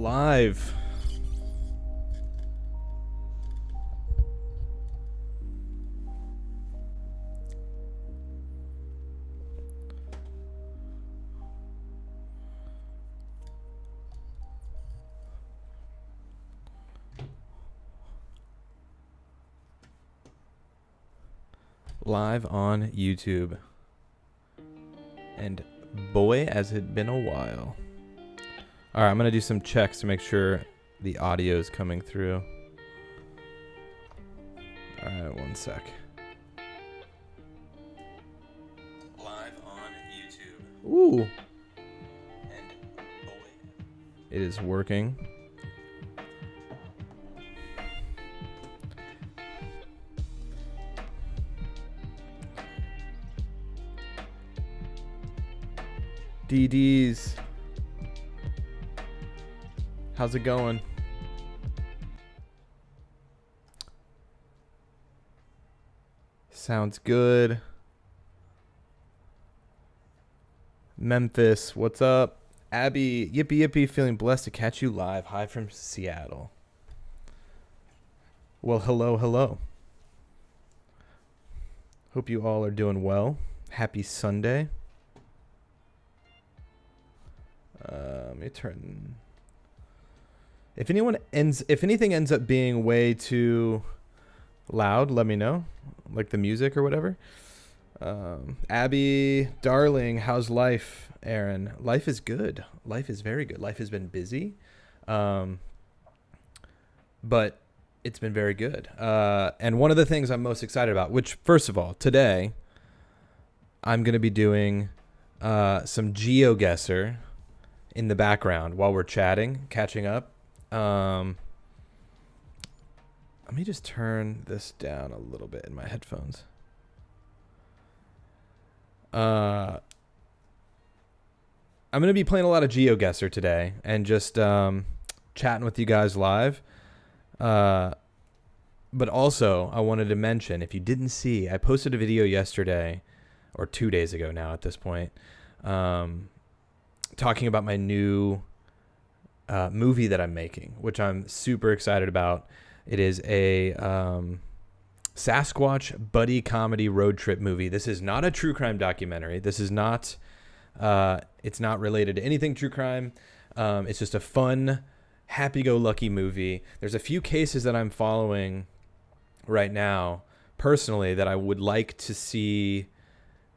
live. Live on YouTube. And boy, has it been a while. All right, I'm going to do some checks to make sure the audio is coming through. All right, one sec. Live on YouTube. Ooh. And boy, it is working. DDs. How's it going? Sounds good. Memphis, what's up? Abby, yippee yippee, feeling blessed to catch you live. Hi from Seattle. Well, hello, hello. Hope you all are doing well. Happy Sunday. Let me turn. If anything ends up being way too loud, let me know, like the music or whatever. Abby, darling, how's life? Aaron, life is good. Life is very good. Life has been busy, but it's been very good. And one of the things I'm most excited about, which first of all, today I'm going to be doing some GeoGuesser in the background while we're chatting, catching up. Let me just turn this down a little bit in my headphones. I'm going to be playing a lot of GeoGuesser today and just chatting with you guys live. But also, I wanted to mention, if you didn't see, I posted a video yesterday, or 2 days ago now at this point, talking about my new movie that I'm making, which I'm super excited about. It is a Sasquatch buddy comedy road trip movie. This is not a true crime documentary. This is not, it's not related to anything true crime. It's just a fun, happy-go-lucky movie. There's a few cases that I'm following right now, personally, that I would like to see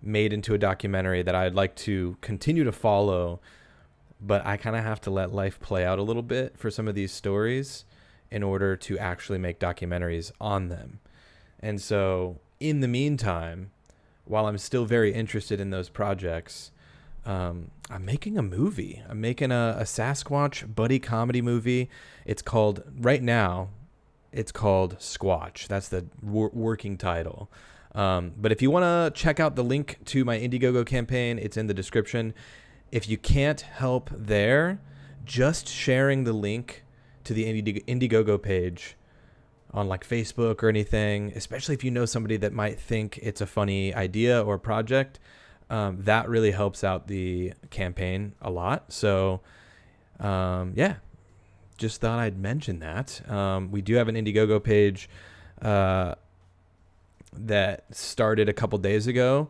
made into a documentary that I'd like to continue to follow, but I kind of have to let life play out a little bit for some of these stories in order to actually make documentaries on them. And so in the meantime, while I'm still very interested in those projects, I'm making a movie. I'm making a Sasquatch buddy comedy movie. It's called, right now, it's called Squatch. That's the working title. But if you want to check out the link to my Indiegogo campaign, it's in the description. If you can't help there, just sharing the link to the Indiegogo page on like Facebook or anything, especially if you know somebody that might think it's a funny idea or project, that really helps out the campaign a lot. So, yeah, just thought I'd mention that. We do have an Indiegogo page that started a couple days ago.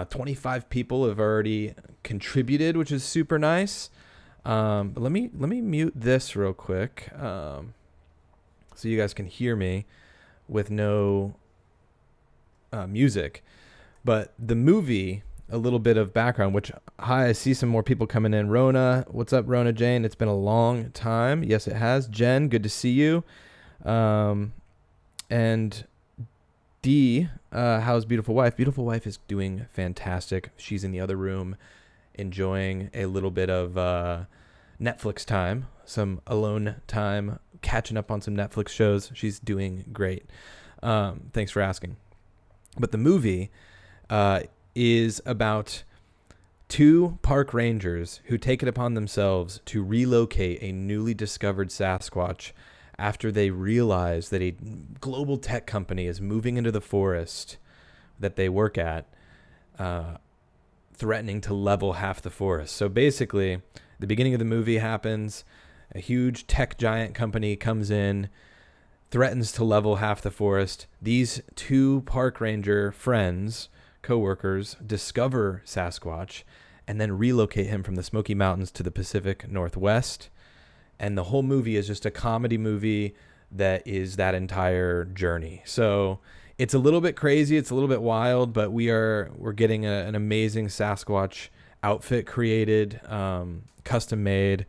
25 people have already contributed, which is super nice. But let me mute this real quick, so you guys can hear me with no music. But the movie, a little bit of background, which, hi, I see some more people coming in. Rona, what's up, Rona Jane? It's been a long time. Yes, it has. Jen, good to see you. And D, how's beautiful wife? Beautiful wife is doing fantastic. She's in the other room enjoying a little bit of Netflix time, some alone time, catching up on some Netflix shows. She's doing great. Thanks for asking. But the movie is about two park rangers who take it upon themselves to relocate a newly discovered Sasquatch after they realize that a global tech company is moving into the forest that they work at, threatening to level half the forest. So basically, the beginning of the movie happens. A huge tech giant company comes in, threatens to level half the forest. These two park ranger friends, co-workers, discover Sasquatch and then relocate him from the Smoky Mountains to the Pacific Northwest. And the whole movie is just a comedy movie that is that entire journey. So it's a little bit crazy, it's a little bit wild, but we're getting an amazing Sasquatch outfit created, custom made.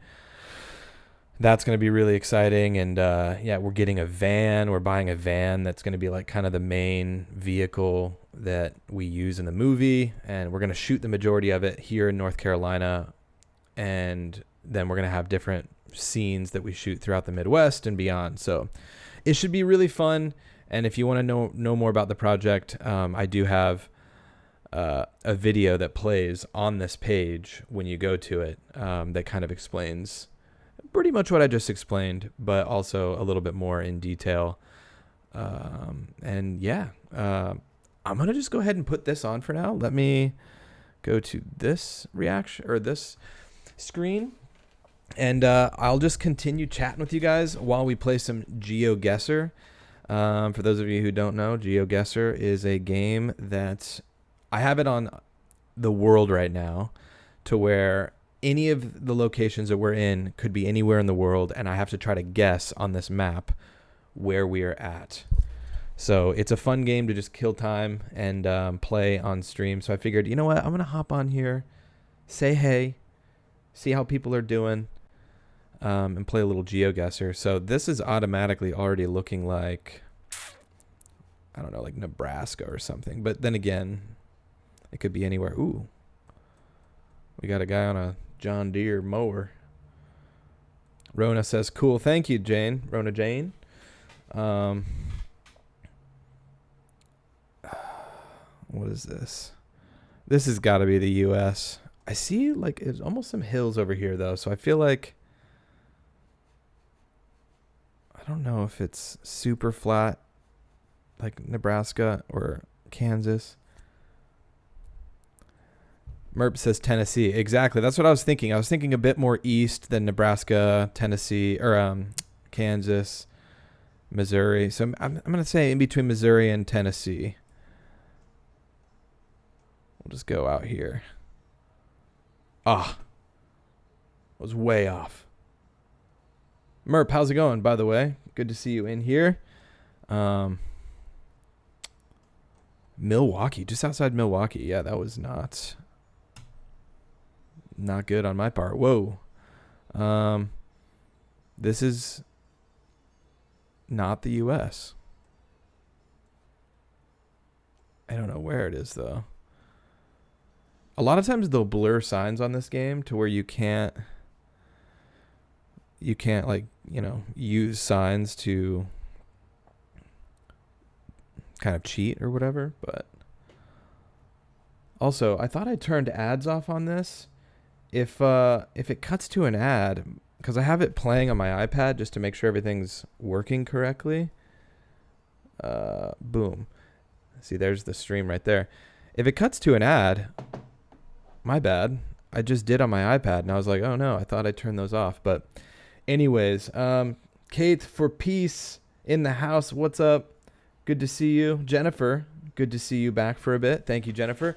That's going to be really exciting. And yeah, we're getting a van. We're buying a van that's going to be like kind of the main vehicle that we use in the movie. And we're going to shoot the majority of it here in North Carolina. And then we're going to have different scenes that we shoot throughout the Midwest and beyond. So it should be really fun. And if you want to know more about the project, I do have a video that plays on this page when you go to it that kind of explains pretty much what I just explained, but also a little bit more in detail. And yeah, I'm going to just go ahead and put this on for now. Let me go to this reaction or this screen, and I'll just continue chatting with you guys while we play some GeoGuesser. For those of you who don't know, GeoGuesser is a game that I have it on the world right now, to where any of the locations that we're in could be anywhere in the world, and I have to try to guess on this map where we are at. So it's a fun game to just kill time and play on stream. So I figured, you know what, I'm going to hop on here, say hey, see how people are doing, and play a little GeoGuesser. So this is automatically already looking like, I don't know, like Nebraska or something. But then again, it could be anywhere. Ooh, we got a guy on a John Deere mower. Rona says, cool. Thank you, Jane. Rona Jane. What is this? This has got to be the U.S. I see like it's almost some hills over here, though. So I feel like, I don't know if it's super flat like Nebraska or Kansas. Merp says Tennessee. Exactly. That's what I was thinking. I was thinking a bit more east than Nebraska, Tennessee, or Kansas, Missouri. So I'm going to say in between Missouri and Tennessee. We'll just go out here. I was way off. Merp, how's it going, by the way? Good to see you in here. Milwaukee, just outside Milwaukee. Yeah, that was not good on my part. Whoa. This is not the U.S. I don't know where it is, though. A lot of times they'll blur signs on this game to where you can't like, you know, use signs to kind of cheat or whatever. But also, I thought I turned ads off on this. If it cuts to an ad, because I have it playing on my iPad just to make sure everything's working correctly. Boom. See, there's the stream right there. If it cuts to an ad, my bad. I just did on my iPad, and I was like, oh no, I thought I turned those off. But anyways, Kate for peace in the house. What's up? Good to see you. Jennifer, good to see you back for a bit. Thank you, Jennifer.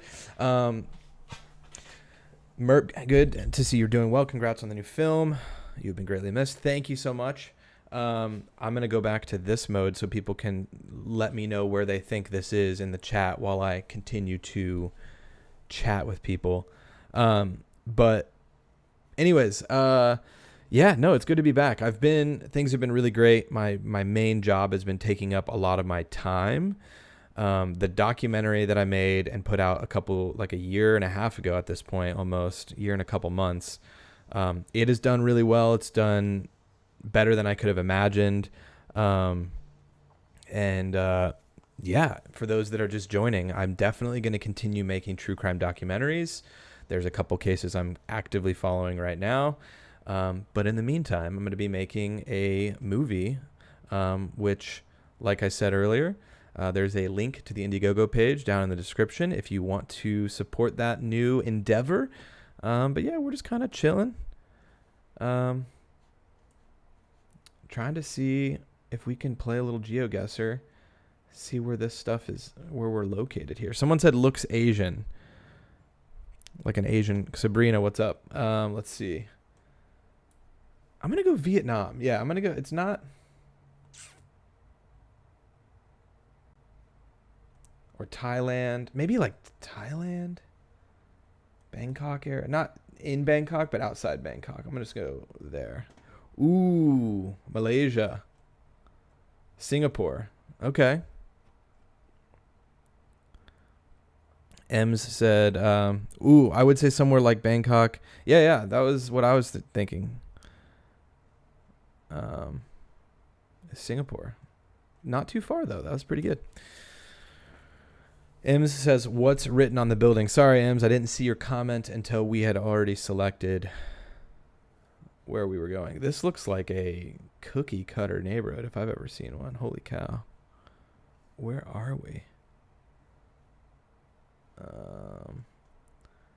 Merp, good to see you're doing well. Congrats on the new film. You've been greatly missed. Thank you so much. I'm going to go back to this mode so people can let me know where they think this is in the chat while I continue to chat with people. But anyways, yeah, no, it's good to be back. Things have been really great. My main job has been taking up a lot of my time. The documentary that I made and put out a year and a half ago at this point, almost a year and a couple months, it has done really well. It's done better than I could have imagined. Yeah, for those that are just joining, I'm definitely going to continue making true crime documentaries. There's a couple cases I'm actively following right now. But in the meantime, I'm going to be making a movie, which, like I said earlier, there's a link to the Indiegogo page down in the description if you want to support that new endeavor. But yeah, we're just kind of chilling. Trying to see if we can play a little GeoGuesser. See where this stuff is, where we're located here. Someone said looks Asian. Like an Asian. Sabrina, what's up? Let's see. I'm going to go Vietnam. Yeah, I'm going to go. It's not. Or Thailand. Maybe like Thailand. Bangkok area. Not in Bangkok, but outside Bangkok. I'm going to just go there. Ooh, Malaysia. Singapore. Okay. Ems said, ooh, I would say somewhere like Bangkok. Yeah, that was what I was thinking. Singapore. Not too far, though. That was pretty good. Ems says, what's written on the building? Sorry, Ems, I didn't see your comment until we had already selected where we were going. This looks like a cookie cutter neighborhood if I've ever seen one. Holy cow. Where are we?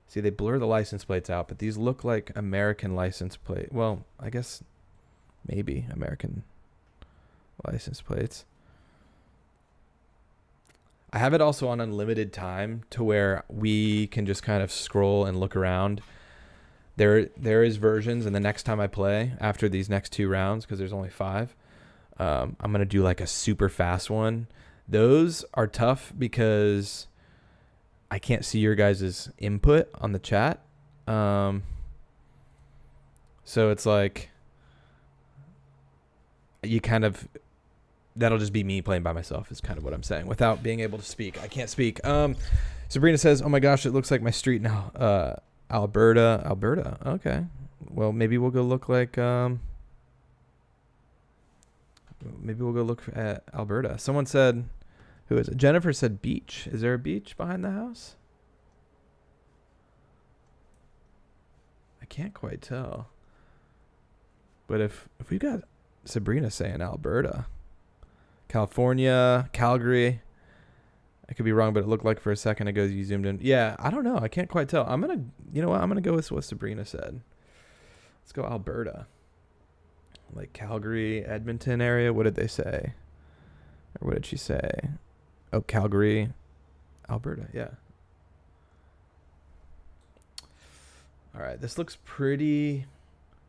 See, they blur the license plates out, but these look like American license plate. Well, I guess maybe American license plates. I have it also on unlimited time to where we can just kind of scroll and look around. There is versions, and the next time I play after these next 2 rounds, because there's only 5, I'm gonna do like a super fast one. Those are tough because I can't see your guys' input on the chat. So it's like you kind of, that'll just be me playing by myself is kind of what I'm saying without being able to speak. I can't speak. Sabrina says, oh my gosh, it looks like my street now. Alberta. Okay. Well, maybe we'll go look like, maybe we'll go look at Alberta. Someone said, who is it? Jennifer said beach. Is there a beach behind the house? I can't quite tell. But if we got Sabrina saying Alberta, California, Calgary, I could be wrong, but it looked like for a second ago you zoomed in. Yeah, I don't know. I can't quite tell. You know what? I'm going to go with what Sabrina said. Let's go Alberta. Like Calgary, Edmonton area. What did they say? Or what did she say? Oh, Calgary, Alberta. Yeah. All right. This looks pretty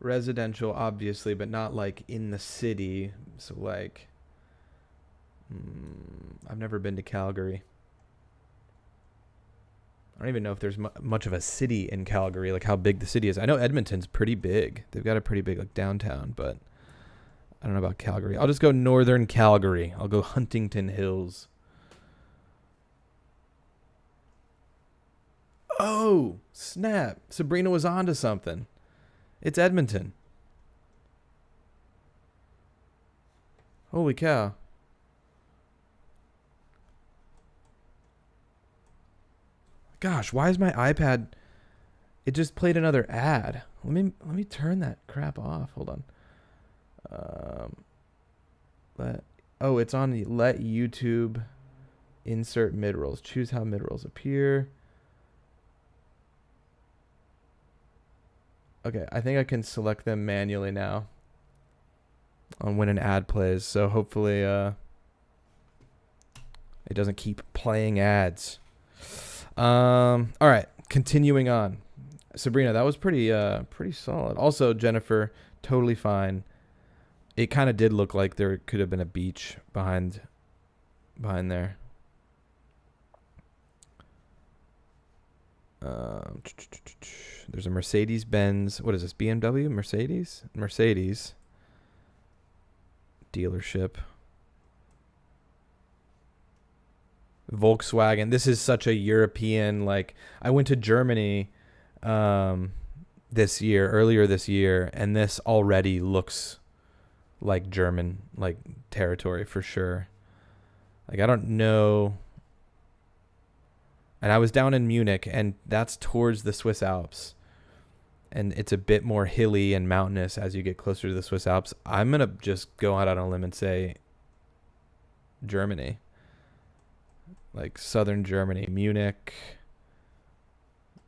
residential, obviously, but not like in the city. So like, I've never been to Calgary. I don't even know if there's much of a city in Calgary, like how big the city is. I know Edmonton's pretty big. They've got a pretty big like downtown, but I don't know about Calgary. I'll just go northern Calgary. I'll go Huntington Hills. Oh, snap. Sabrina was onto something. It's Edmonton. Holy cow. Gosh, why is my iPad? It just played another ad. Let me turn that crap off. Hold on. It's on the let YouTube insert midrolls. Choose how midrolls appear. Okay, I think I can select them manually now on when an ad plays. So hopefully it doesn't keep playing ads. All right, continuing on. Sabrina, that was pretty solid. Also, Jennifer, totally fine. It kind of did look like there could have been a beach behind there. There's a Mercedes-Benz. What is this? BMW? Mercedes dealership. Volkswagen. This is such a European, like, I went to Germany earlier this year, and this already looks like German, like, territory for sure. Like, I don't know. And I was down in Munich, and that's towards the Swiss Alps. And it's a bit more hilly and mountainous as you get closer to the Swiss Alps. I'm going to just go out on a limb and say Germany. Like southern Germany, Munich,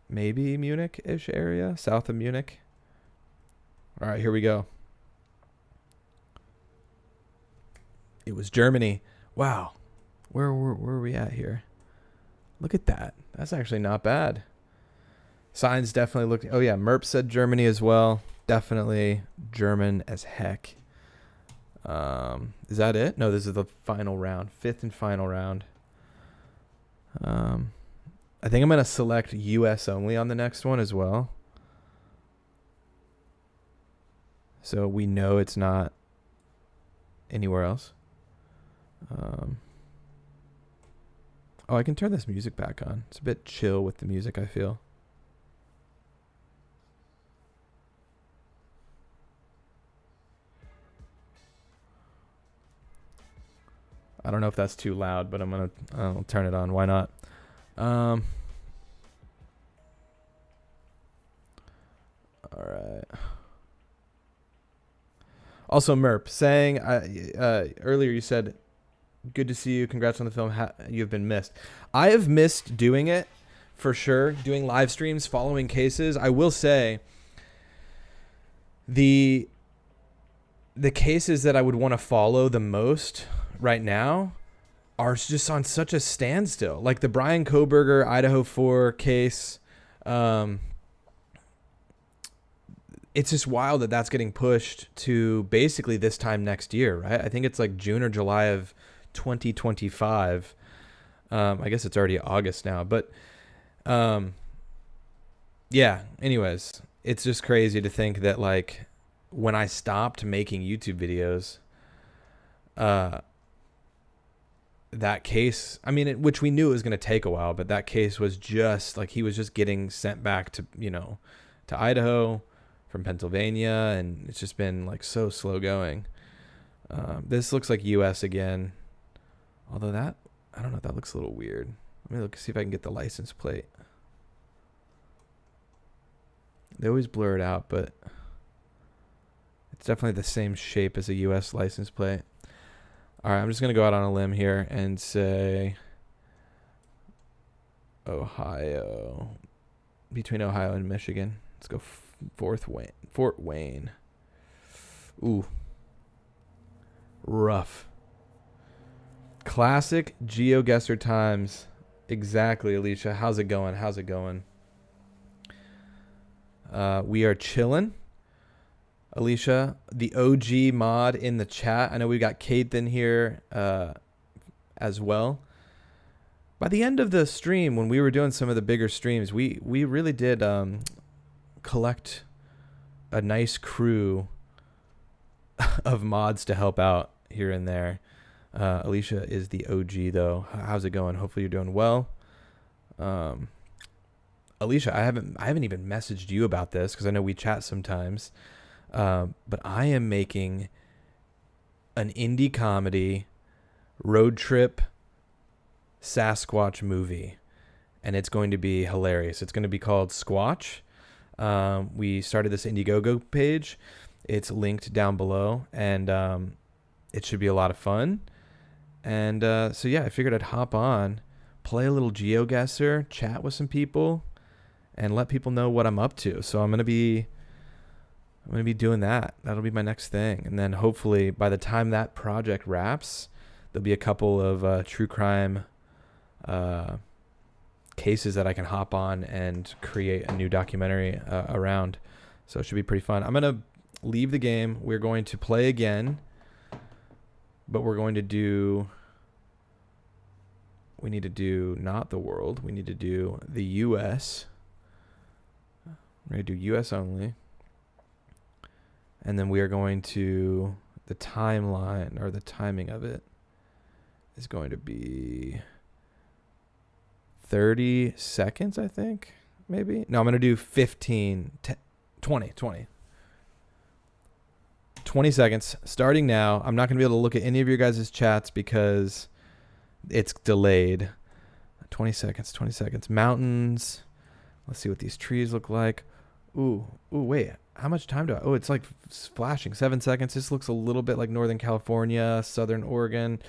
maybe Munich-ish area, south of Munich. All right, here we go. It was Germany. Wow. Where are we at here? Look at that. That's actually not bad. Signs definitely looked. Oh, yeah. Merp said Germany as well. Definitely German as heck. Is that it? No, this is the final round. 5th and final round. I think I'm going to select US only on the next one as well. So we know it's not anywhere else. Oh, I can turn this music back on. It's a bit chill with the music, I feel. I don't know if that's too loud, but I'll turn it on. Why not? All right. Also, Merp saying earlier you said, "Good to see you. Congrats on the film. You've been missed." I have missed doing it for sure. Doing live streams, following cases. I will say the cases that I would want to follow the most right now are just on such a standstill. Like the Brian Kohberger Idaho 4 case. It's just wild that that's getting pushed to basically this time next year, right? I think it's like June or July of 2025. I guess it's already August now, but yeah, anyways, it's just crazy to think that like when I stopped making YouTube videos, that case, I mean, which we knew it was going to take a while, but that case was just like, he was just getting sent back to, to Idaho from Pennsylvania, and it's just been like so slow going. This looks like US again, although that, I don't know, that looks a little weird. Let me see if I can get the license plate. They always blur it out, but it's definitely the same shape as a US license plate. All right, I'm just going to go out on a limb here and say Ohio, between Ohio and Michigan. Let's go Fort Wayne. Ooh. Rough. Classic GeoGuesser times. Exactly, Alicia. How's it going? How's it going? We are chilling. Alicia, the OG mod in the chat. I know we got Kate in here as well. By the end of the stream, when we were doing some of the bigger streams, we really did collect a nice crew of mods to help out here and there. Alicia is the OG though. How's it going? Hopefully you're doing well. Alicia, I haven't even messaged you about this because I know we chat sometimes. But I am making an indie comedy road trip Sasquatch movie, and it's going to be hilarious. It's going to be called Squatch. We started this Indiegogo page. It's linked down below, and it should be a lot of fun. And so yeah, I figured I'd hop on, play a little GeoGuesser, chat with some people, and let people know what I'm up to. So I'm going to be doing that. That'll be my next thing. And then hopefully by the time that project wraps, there'll be a couple of true crime cases that I can hop on and create a new documentary around. So it should be pretty fun. I'm going to leave the game. We're going to play again, but we're going to do, we need to do not the world. We need to do the US. We're going to do US only. And then we are going to, the timeline or the timing of it is going to be 30 seconds, I think, maybe. No, I'm going to do 20 seconds starting now. I'm not going to be able to look at any of your guys' chats because it's delayed. 20 seconds. Mountains. Let's see what these trees look like. Ooh, wait. How much time do I? Oh, it's like flashing. 7 seconds. This looks a little bit like Northern California, Southern Oregon.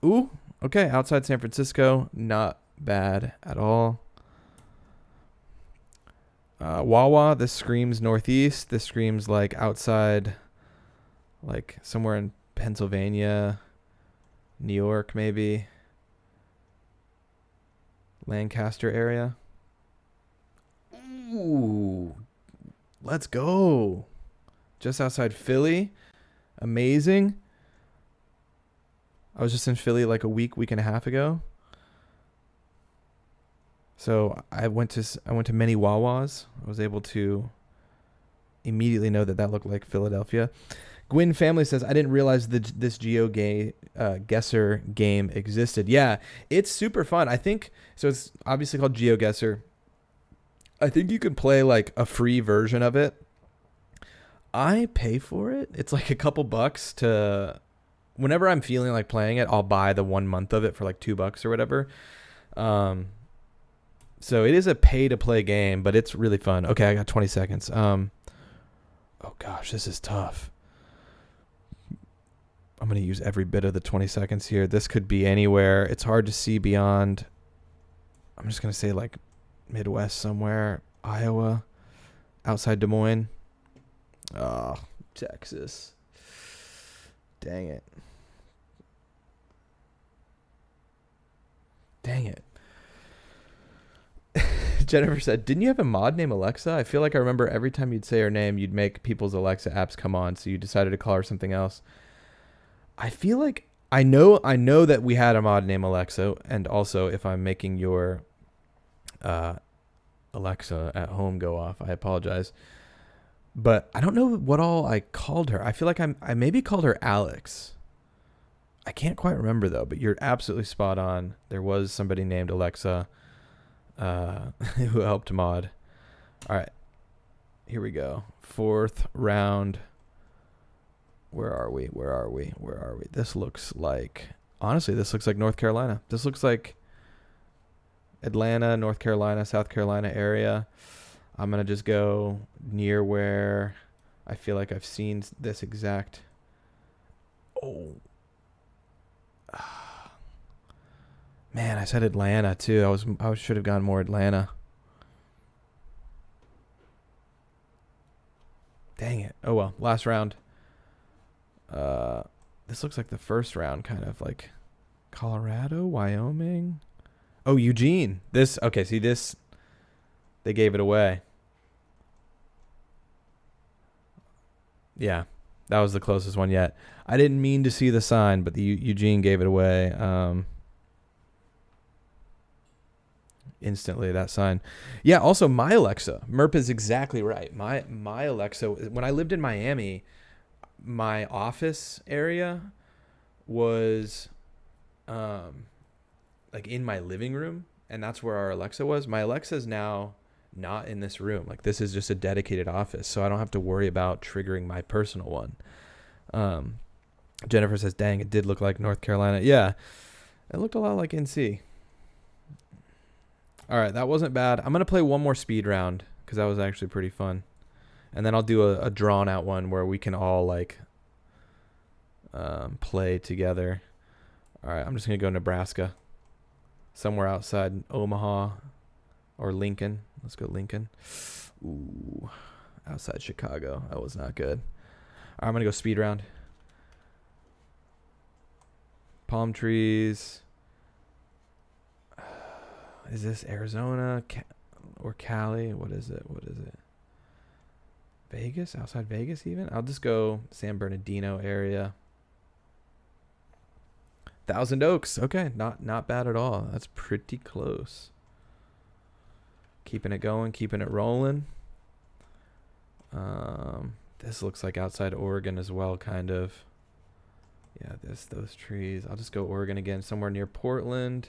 Ooh, okay. Outside San Francisco. Not bad at all. Wawa, this screams Northeast. This screams like outside, like somewhere in Pennsylvania, New York, maybe. Lancaster area. Ooh, let's go. Just outside Philly. Amazing. I was just in Philly like a week and a half ago. So I went to many Wawas. I was able to immediately know that looked like Philadelphia. Gwyn Family says, I didn't realize that this Geoguesser game existed. Yeah, it's super fun. I think, so it's obviously called Geoguesser. I think you can play like a free version of it. I pay for it. It's like a couple bucks to, whenever I'm feeling like playing it, I'll buy the 1 month of it for like $2 or whatever. So it is a pay to play game, but it's really fun. Okay, I got 20 seconds. Oh gosh, this is tough. I'm going to use every bit of the 20 seconds here. This could be anywhere. It's hard to see beyond. I'm just going to say like Midwest somewhere. Iowa. Outside Des Moines. Oh, Texas. Dang it. Dang it. Jennifer said, didn't you have a mod named Alexa? I feel like I remember every time you'd say her name, you'd make people's Alexa apps come on, so you decided to call her something else. I feel like I know that we had a mod named Alexa, and also if I'm making your Alexa at home go off, I apologize. But I don't know what all I called her. I feel like I maybe called her Alex. I can't quite remember though, but you're absolutely spot on. There was somebody named Alexa who helped mod. All right, here we go. 4th round. Where are we? This looks like, honestly, this looks like North Carolina. This looks like Atlanta, North Carolina, South Carolina area. I'm going to just go near where I feel like I've seen this exact. Oh. Man, I said Atlanta too. I should have gone more Atlanta. Dang it. Oh well, last round. This looks like the first round, kind of like Colorado, Wyoming. Oh, Eugene. Okay, see this, they gave it away. Yeah, that was the closest one yet. I didn't mean to see the sign, but the Eugene gave it away. Instantly, that sign. Yeah, also my Alexa. Merp is exactly right. My Alexa, when I lived in Miami, my office area was like in my living room, and that's where our Alexa was. My Alexa is now not in this room. Like, this is just a dedicated office, so I don't have to worry about triggering my personal one. Jennifer says, dang, it did look like North Carolina. Yeah, it looked a lot like NC. All right, that wasn't bad. I'm going to play one more speed round because that was actually pretty fun. And then I'll do a drawn out one where we can all like play together. All right, I'm just going to go Nebraska. Somewhere outside Omaha or Lincoln. Let's go Lincoln. Ooh, outside Chicago. That was not good. All right, I'm going to go speed round. Palm trees. Is this Arizona or Cali? What is it? Vegas? Outside Vegas even? I'll just go San Bernardino area. Thousand Oaks. Okay, not bad at all. That's pretty close. Keeping it going, keeping it rolling. This looks like outside Oregon as well, kind of. Yeah, those trees. I'll just go Oregon again, somewhere near Portland.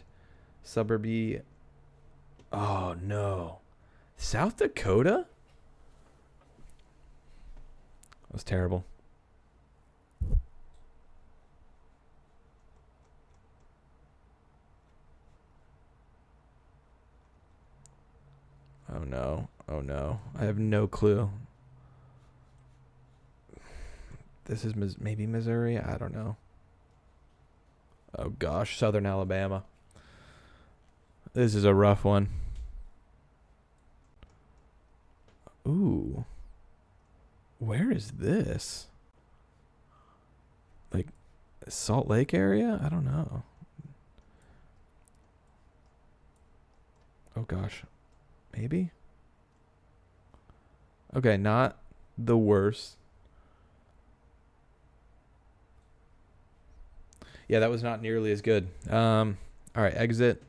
Suburby. Oh no. South Dakota? That was terrible. Oh no. Oh no. I have no clue. This is maybe Missouri? I don't know. Oh gosh, Southern Alabama. This is a rough one. Ooh. Where is this? like Salt Lake area? I don't know. Oh gosh. Maybe? Okay, not the worst. Yeah, that was not nearly as good. All right, exit.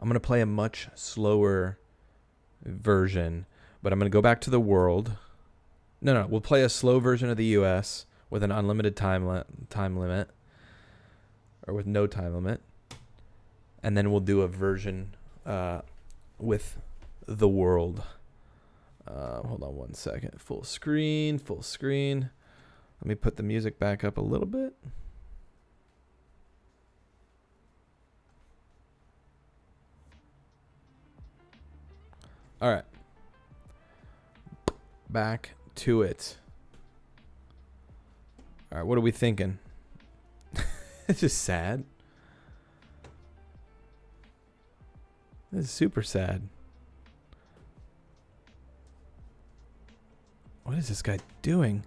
I'm going to play a much slower version, but I'm going to go back to the world. No, we'll play a slow version of the US with an unlimited time limit, or with no time limit. And then we'll do a version with the world. Hold on one second. Full screen. Let me put the music back up a little bit. All right. Back to it. All right, what are we thinking? It's just sad. This is super sad. What is this guy doing?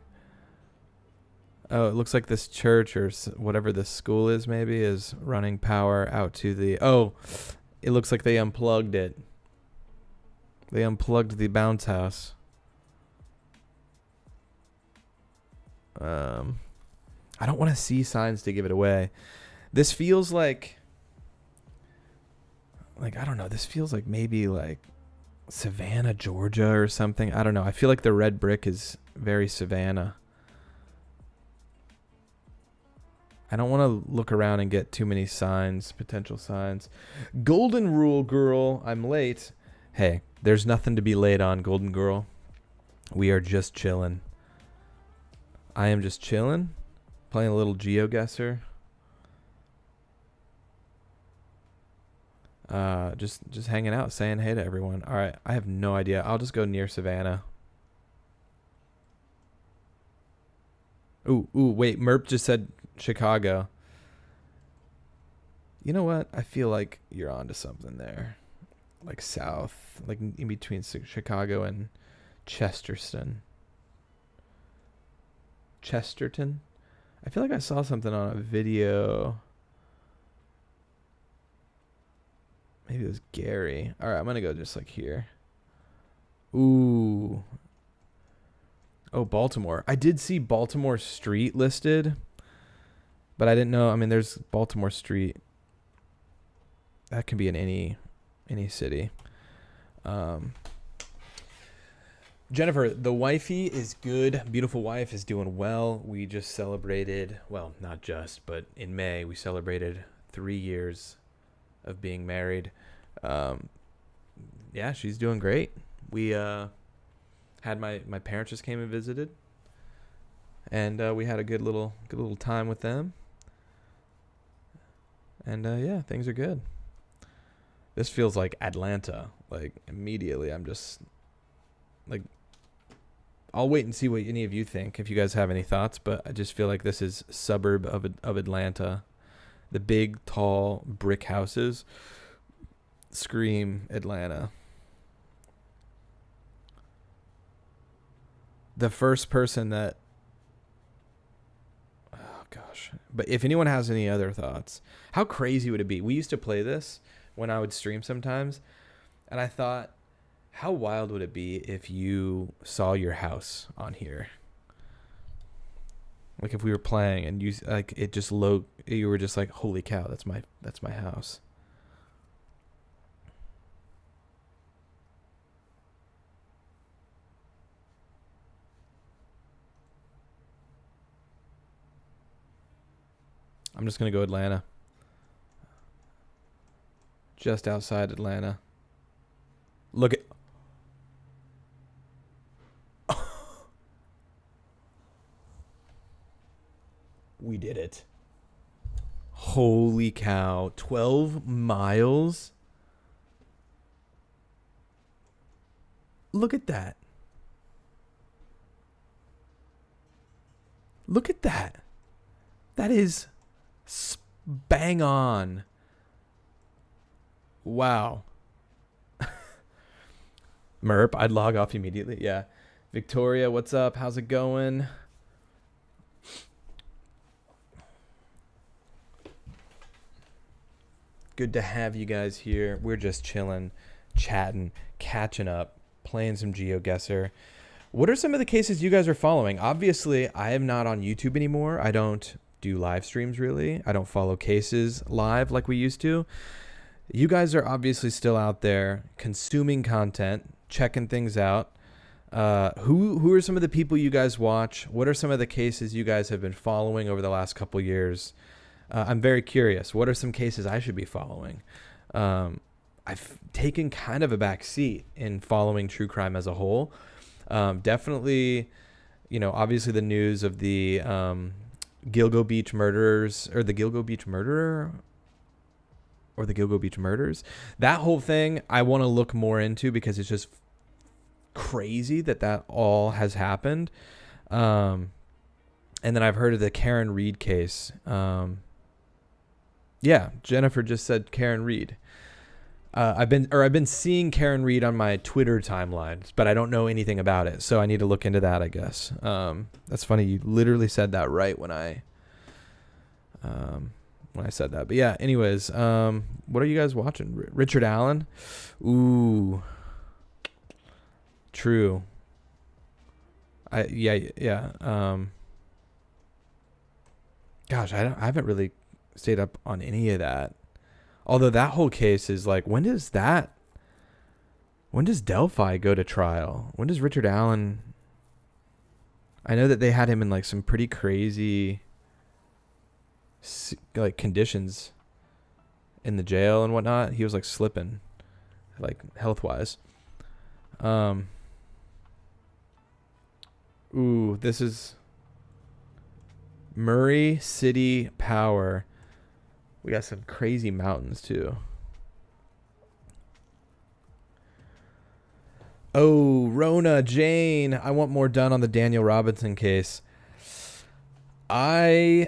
Oh, it looks like this church or whatever this school is maybe is running power out to the... Oh, it looks like they unplugged it. They unplugged the bounce house. I don't want to see signs to give it away. This feels like I don't know. This feels like maybe like Savannah, Georgia or something. I don't know. I feel like the red brick is very Savannah. I don't want to look around and get too many signs, potential signs. Golden Rule Girl, I'm late. Hey, there's nothing to be late on, Golden Girl. We are just chilling. I am just chilling, playing a little GeoGuesser. Just hanging out, saying hey to everyone. All right, I have no idea. I'll just go near Savannah. Ooh, wait, Merp just said Chicago. You know what? I feel like you're onto something there. Like south, like in between Chicago and Chesterton. I feel like I saw something on a video. Maybe it was Gary. All right, I'm going to go just like here. Ooh. Oh, Baltimore. I did see Baltimore Street listed, but I didn't know. I mean, there's Baltimore Street. That can be in any city. Jennifer, the wifey is good. Beautiful wife is doing well. We just celebrated, well, not just, but in May, we celebrated 3 years of being married. Yeah, she's doing great. We had my parents just came and visited, and we had a good little time with them. And yeah, things are good. This feels like Atlanta. Like immediately, I'm just like, I'll wait and see what any of you think if you guys have any thoughts. But I just feel like this is suburb of Atlanta. The big, tall brick houses scream Atlanta. The first person that... Oh, gosh. But if anyone has any other thoughts, how crazy would it be? We used to play this when I would stream sometimes, and I thought, how wild would it be if you saw your house on here? Like if we were playing and you like it just you were just like, holy cow, that's my house. I'm just gonna go Atlanta. Just outside Atlanta. Look at... We did it. Holy cow. 12 miles? Look at that. Look at that. That is bang on. Wow. Merp, I'd log off immediately. Yeah. Victoria, what's up? How's it going? Good to have you guys here. We're just chilling, chatting, catching up, playing some GeoGuesser. What are some of the cases you guys are following? Obviously, I am not on YouTube anymore. I don't do live streams really. I don't follow cases live like we used to. You guys are obviously still out there consuming content, checking things out. Who are some of the people you guys watch? What are some of the cases you guys have been following over the last couple years? I'm very curious. What are some cases I should be following? I've taken kind of a back seat in following true crime as a whole. Definitely, obviously the news of the Gilgo Beach murderers, or the Gilgo Beach murderer, or the Gilgo Beach murders. That whole thing I want to look more into because it's just crazy that all has happened. And then I've heard of the Karen Reed case. Yeah, Jennifer just said Karen Reed. I've been seeing Karen Reed on my Twitter timelines, but I don't know anything about it, so I need to look into that, I guess. That's funny. You literally said that right when I said that. But yeah, anyways, what are you guys watching? Richard Allen? Ooh. True. Yeah. Gosh, I haven't really stayed up on any of that. Although that whole case is like, when does Delphi go to trial? When does Richard Allen? I know that they had him in like some pretty crazy like conditions in the jail and whatnot. He was like slipping, like health wise. Ooh, this is Murray City Power. We got some crazy mountains too. Oh, Rona, Jane, I want more done on the Daniel Robinson case. This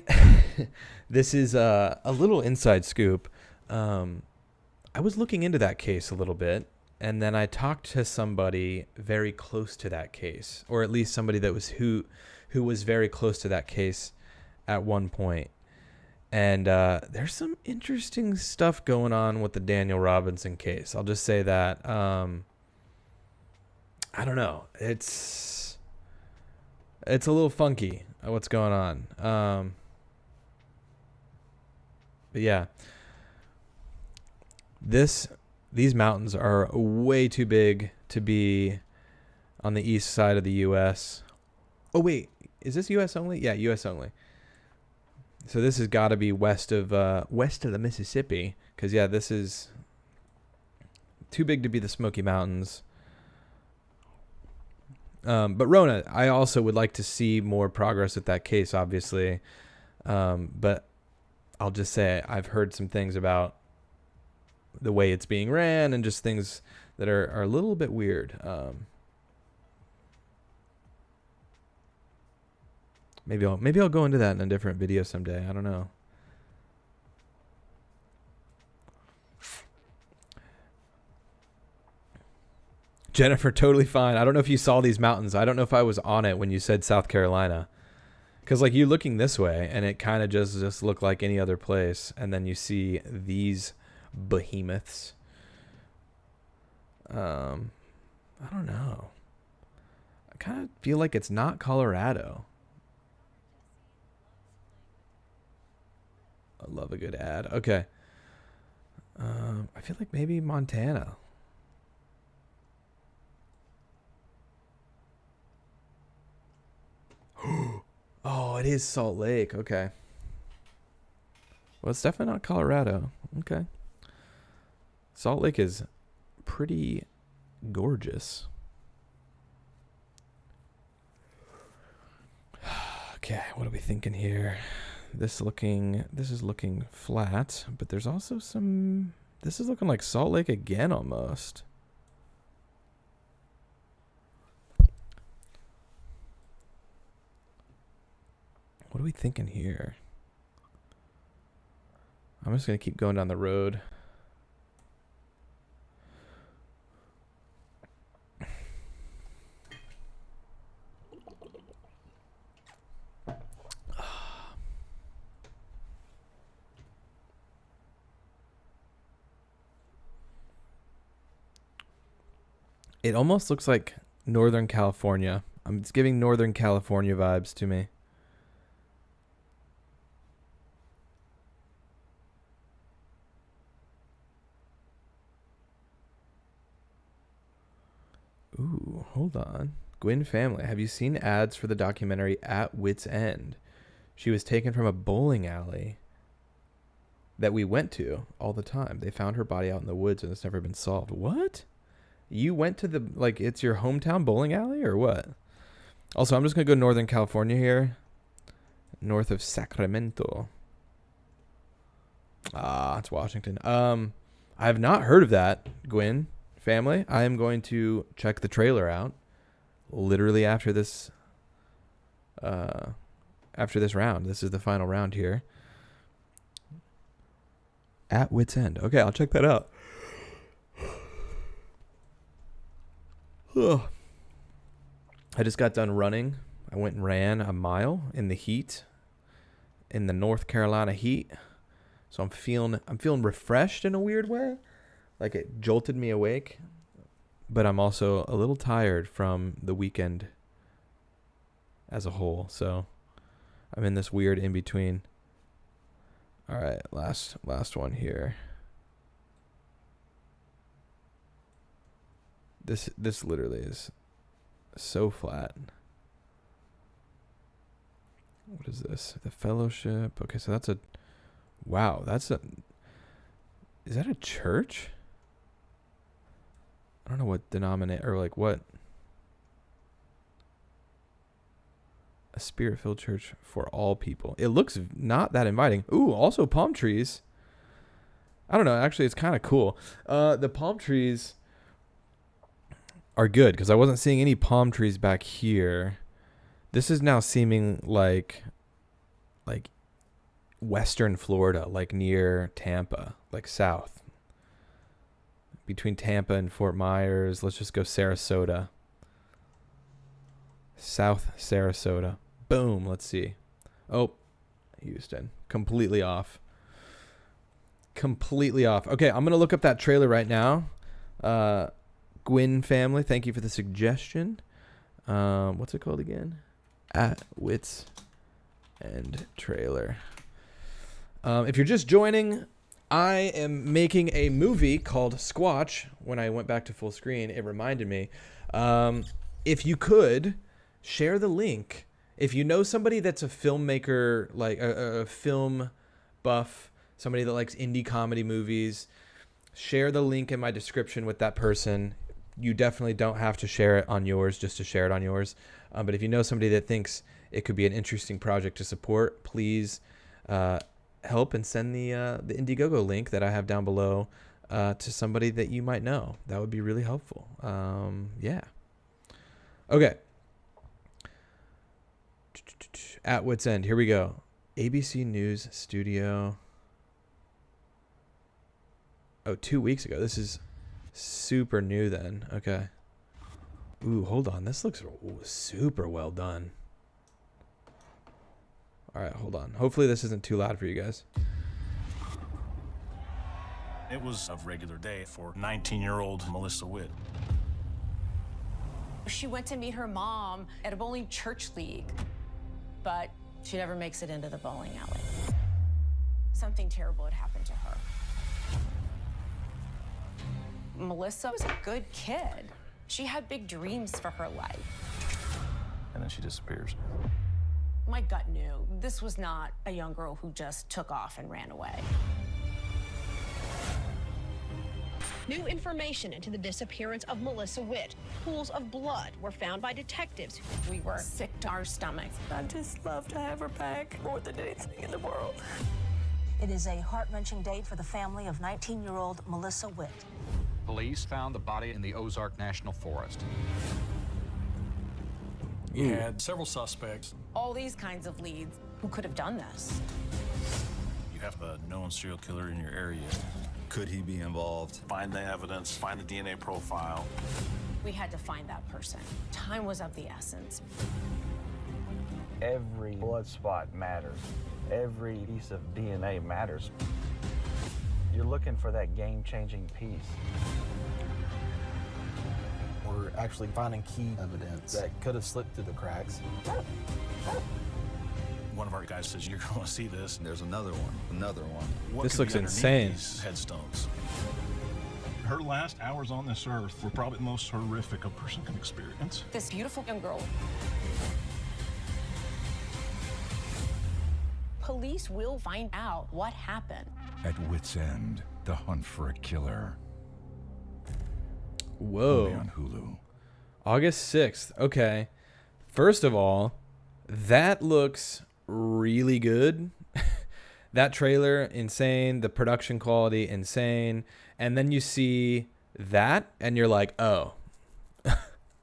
is a little inside scoop. I was looking into that case a little bit, and then I talked to somebody very close to that case, or at least somebody that was who was very close to that case at one point. And there's some interesting stuff going on with the Daniel Robinson case. I'll just say that. I don't know. It's a little funky what's going on. But yeah, these mountains are way too big to be on the east side of the U.S. Oh wait, is this U.S. only? Yeah, U.S. only. So this has got to be west of the Mississippi, because yeah, this is too big to be the Smoky Mountains. But Rona, I also would like to see more progress with that case, obviously. But I'll just say I've heard some things about the way it's being ran and just things that are a little bit weird. Maybe I'll go into that in a different video someday. I don't know. Jennifer, totally fine. I don't know if you saw these mountains. I don't know if I was on it when you said South Carolina. Because like you're looking this way and it kind of just looked like any other place. And then you see these behemoths. I don't know. I kind of feel like it's not Colorado. I love a good ad. Okay. I feel like maybe Montana. Oh, it is Salt Lake. Okay. Well, it's definitely not Colorado. Okay. Salt Lake is pretty gorgeous. Okay, what are we thinking here? This is looking flat, but there's also some. This is looking like Salt Lake again almost. What are we thinking here? I'm just gonna keep going down the road. It almost looks like Northern California. It's giving Northern California vibes to me. Ooh, hold on. Gwyn family. Have you seen ads for the documentary At Wit's End? She was taken from a bowling alley that we went to all the time. They found her body out in the woods and it's never been solved. What? You went to the, like, it's your hometown bowling alley or what? Also, I'm just going to go Northern California here. North of Sacramento. Ah, it's Washington. I have not heard of that, Gwyn family. I am going to check the trailer out literally after this round. This is the final round here. At Wit's End. Okay, I'll check that out. I just got done running. I went and ran a mile in the heat, in the North Carolina heat. So I'm feeling refreshed in a weird way. Like it jolted me awake. But I'm also a little tired from the weekend as a whole. So I'm in this weird in between. All right, last one here. This literally is so flat. What is this? The Fellowship. Okay, so that's a wow, is that a church? I don't know what denominate or like what. A spirit-filled church for all people. It looks not that inviting. Ooh, also palm trees. I don't know. Actually, it's kind of cool. The palm trees are good because I wasn't seeing any palm trees back here. This is now seeming like Western Florida, like near Tampa, like south. Between Tampa and Fort Myers. Let's just go Sarasota. South Sarasota. Boom. Let's see. Oh, Houston. Completely off. Completely off. Okay, I'm going to look up that trailer right now. Gwyn family, thank you for the suggestion. What's it called again? At Wit's End trailer. If you're just joining, I am making a movie called Squatch. When I went back to full screen, it reminded me. If you could share the link. If you know somebody that's a filmmaker, like a film buff, somebody that likes indie comedy movies, share the link in my description with that person. You definitely don't have to share it on yours just to share it on yours. But if you know somebody that thinks it could be an interesting project to support, please help and send the Indiegogo link that I have down below to somebody that you might know. That would be really helpful. Yeah. Okay. At Wit's End. Here we go. ABC News Studio. Oh, 2 weeks ago. This is super new then. Okay. Ooh, hold on. This looks super well done. All right, hold on. Hopefully this isn't too loud for you guys. It was a regular day for 19-year-old Melissa Witt. She went to meet her mom at a bowling church league, but she never makes it into the bowling alley. Something terrible had happened to her. Melissa was a good kid. She had big dreams for her life. And then she disappears. My gut knew this was not a young girl who just took off and ran away. New information into the disappearance of Melissa Witt. Pools of blood were found by detectives. We were sick to our stomachs. I just love to have her back more than anything in the world. It is a heart-wrenching day for the family of 19-year-old Melissa Witt. Police found the body in the Ozark National Forest. You had several suspects. All these kinds of leads. Who could have done this? You have a known serial killer in your area. Could he be involved? Find the evidence, find the DNA profile. We had to find that person. Time was of the essence. Every blood spot matters. Every piece of DNA matters. You're looking for that game-changing piece. We're actually finding key evidence that could have slipped through the cracks. One of our guys says, "You're going to see this." There's another one. What This could looks be underneath insane. these headstones? Her last hours on this earth were probably the most horrific a person can experience. This beautiful young girl. Police will find out what happened. At wit's end, the hunt for a killer. Whoa. Only on Hulu. August 6th. Okay. First of all, that looks really good. That trailer, insane. The production quality, insane. And then you see that and you're like, oh,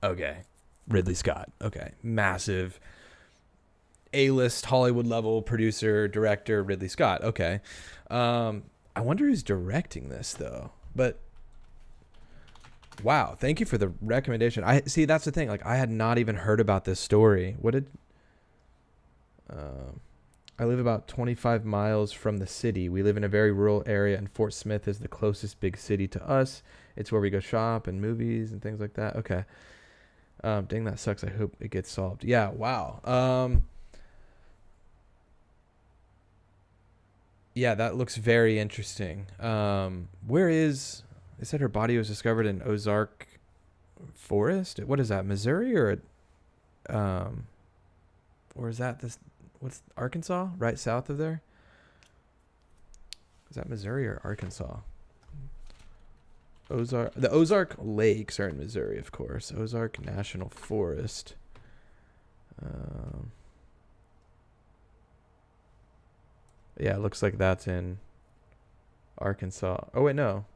okay. Ridley Scott. Okay. Massive A-list Hollywood level producer, director, Ridley Scott. Okay. I wonder who's directing this though. But wow, thank you for the recommendation. I see, that's the thing. Like, I had not even heard about this story. What did I live about 25 miles from the city. We live in a very rural area, and Fort Smith is the closest big city to us. It's where we go shop and movies and things like that. Okay. Dang, that sucks. I hope it gets solved. Yeah, wow. Yeah, that looks very interesting. Where is... They said her body was discovered in Ozark Forest. What is that, Missouri or is that this? What's Arkansas? Right south of there. Is that Missouri or Arkansas? The Ozark Lakes are in Missouri, of course. Ozark National Forest. Yeah, it looks like that's in Arkansas. Oh wait, no.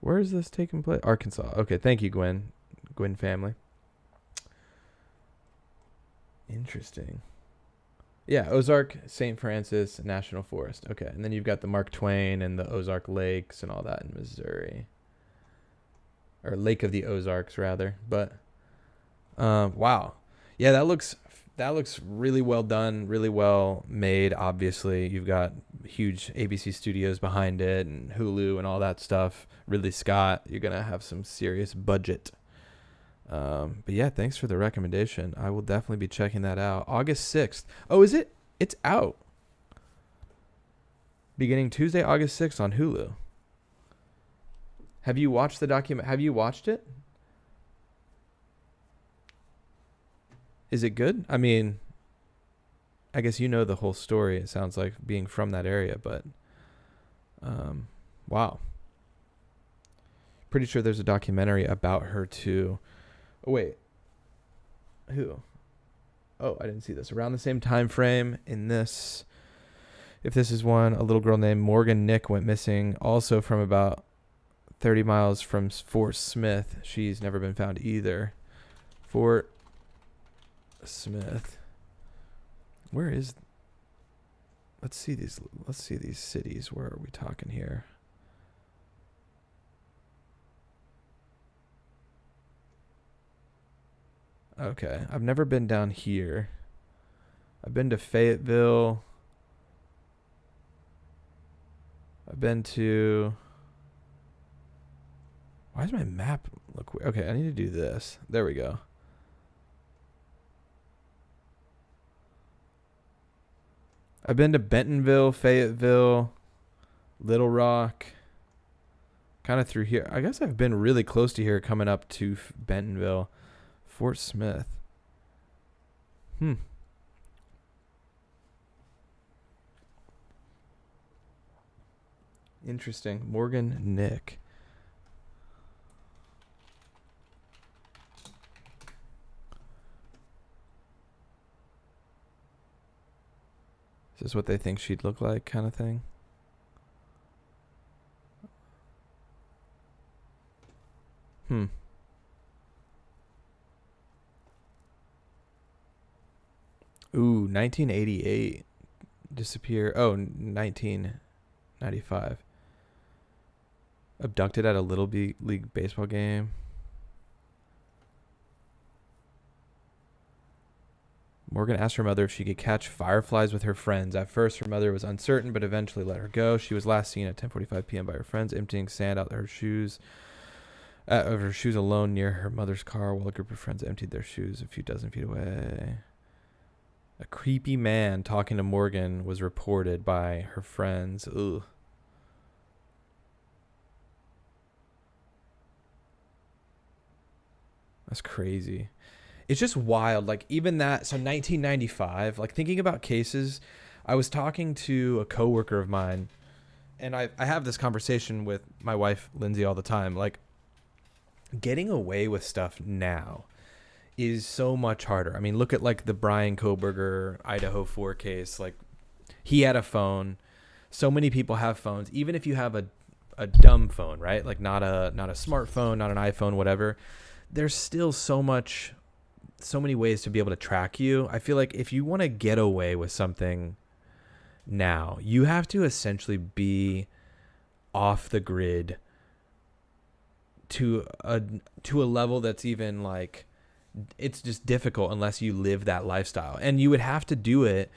Where is this taking place? Arkansas. Okay, thank you, Gwen. Gwen family. Interesting. Yeah, Ozark, St. Francis National Forest. Okay, and then you've got the Mark Twain and the Ozark Lakes and all that in Missouri. Or Lake of the Ozarks, rather. But, wow. Yeah, that looks really well done, really well made, obviously. You've got huge ABC studios behind it and Hulu and all that stuff. Ridley Scott, you're going to have some serious budget. But yeah, thanks for the recommendation. I will definitely be checking that out. August 6th. Oh, is it? It's out. Beginning Tuesday, August 6th on Hulu. Have you watched the document? Have you watched it? Is it good? I mean, I guess you know the whole story. It sounds like being from that area, but wow. Pretty sure there's a documentary about her too. Oh, wait. Who? Oh, I didn't see this. Around the same time frame in this, if this is one, a little girl named Morgan Nick went missing, also from about 30 miles from Fort Smith. She's never been found either. Fort Smith. Where is... Let's see these cities. Where are we talking here? Okay, I've never been down here. I've been to Fayetteville. I've been to... Why does my map look weird? Okay, I need to do this. There we go. I've been to Bentonville, Fayetteville, Little Rock. Kind of through here. I guess I've been really close to here coming up to Bentonville. Fort Smith. Interesting. Morgan Nick. Is this what they think she'd look like, kind of thing? Ooh, 1988. Disappear. Oh, 1995. Abducted at a Little League baseball game. Morgan asked her mother if she could catch fireflies with her friends. At first, her mother was uncertain, but eventually let her go. She was last seen at 10:45 p.m. by her friends, emptying sand out of her shoes alone near her mother's car while a group of friends emptied their shoes a few dozen feet away. A creepy man talking to Morgan was reported by her friends. Ugh. That's crazy. It's just wild. Like, even that, so 1995, like, thinking about cases, I was talking to a coworker of mine, and I have this conversation with my wife, Lindsay, all the time. Like, getting away with stuff now is so much harder. I mean, look at, like, the Brian Koberger Idaho 4 case. Like, he had a phone. So many people have phones. Even if you have a dumb phone, right? Like, not a smartphone, not an iPhone, whatever. There's still so many ways to be able to track you. I feel like if you want to get away with something now, you have to essentially be off the grid to a level that's even, like, it's just difficult unless you live that lifestyle. And you would have to do it.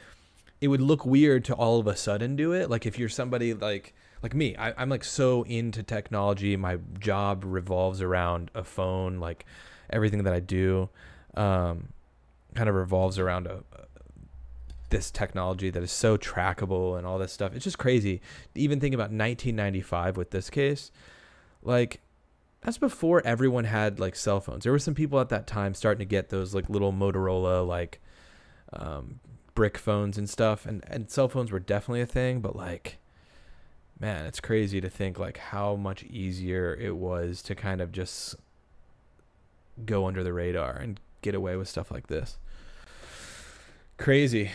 It would look weird to all of a sudden do it. Like, if you're somebody like me, I'm like so into technology. My job revolves around a phone. Like, everything that I do kind of revolves around this technology that is so trackable and all this stuff. It's just crazy. Even think about 1995 with this case. Like, that's before everyone had, like, cell phones. There were some people at that time starting to get those, like, little Motorola, like, brick phones and stuff. And cell phones were definitely a thing, but, like, man, it's crazy to think, like, how much easier it was to kind of just go under the radar and get away with stuff like this. Crazy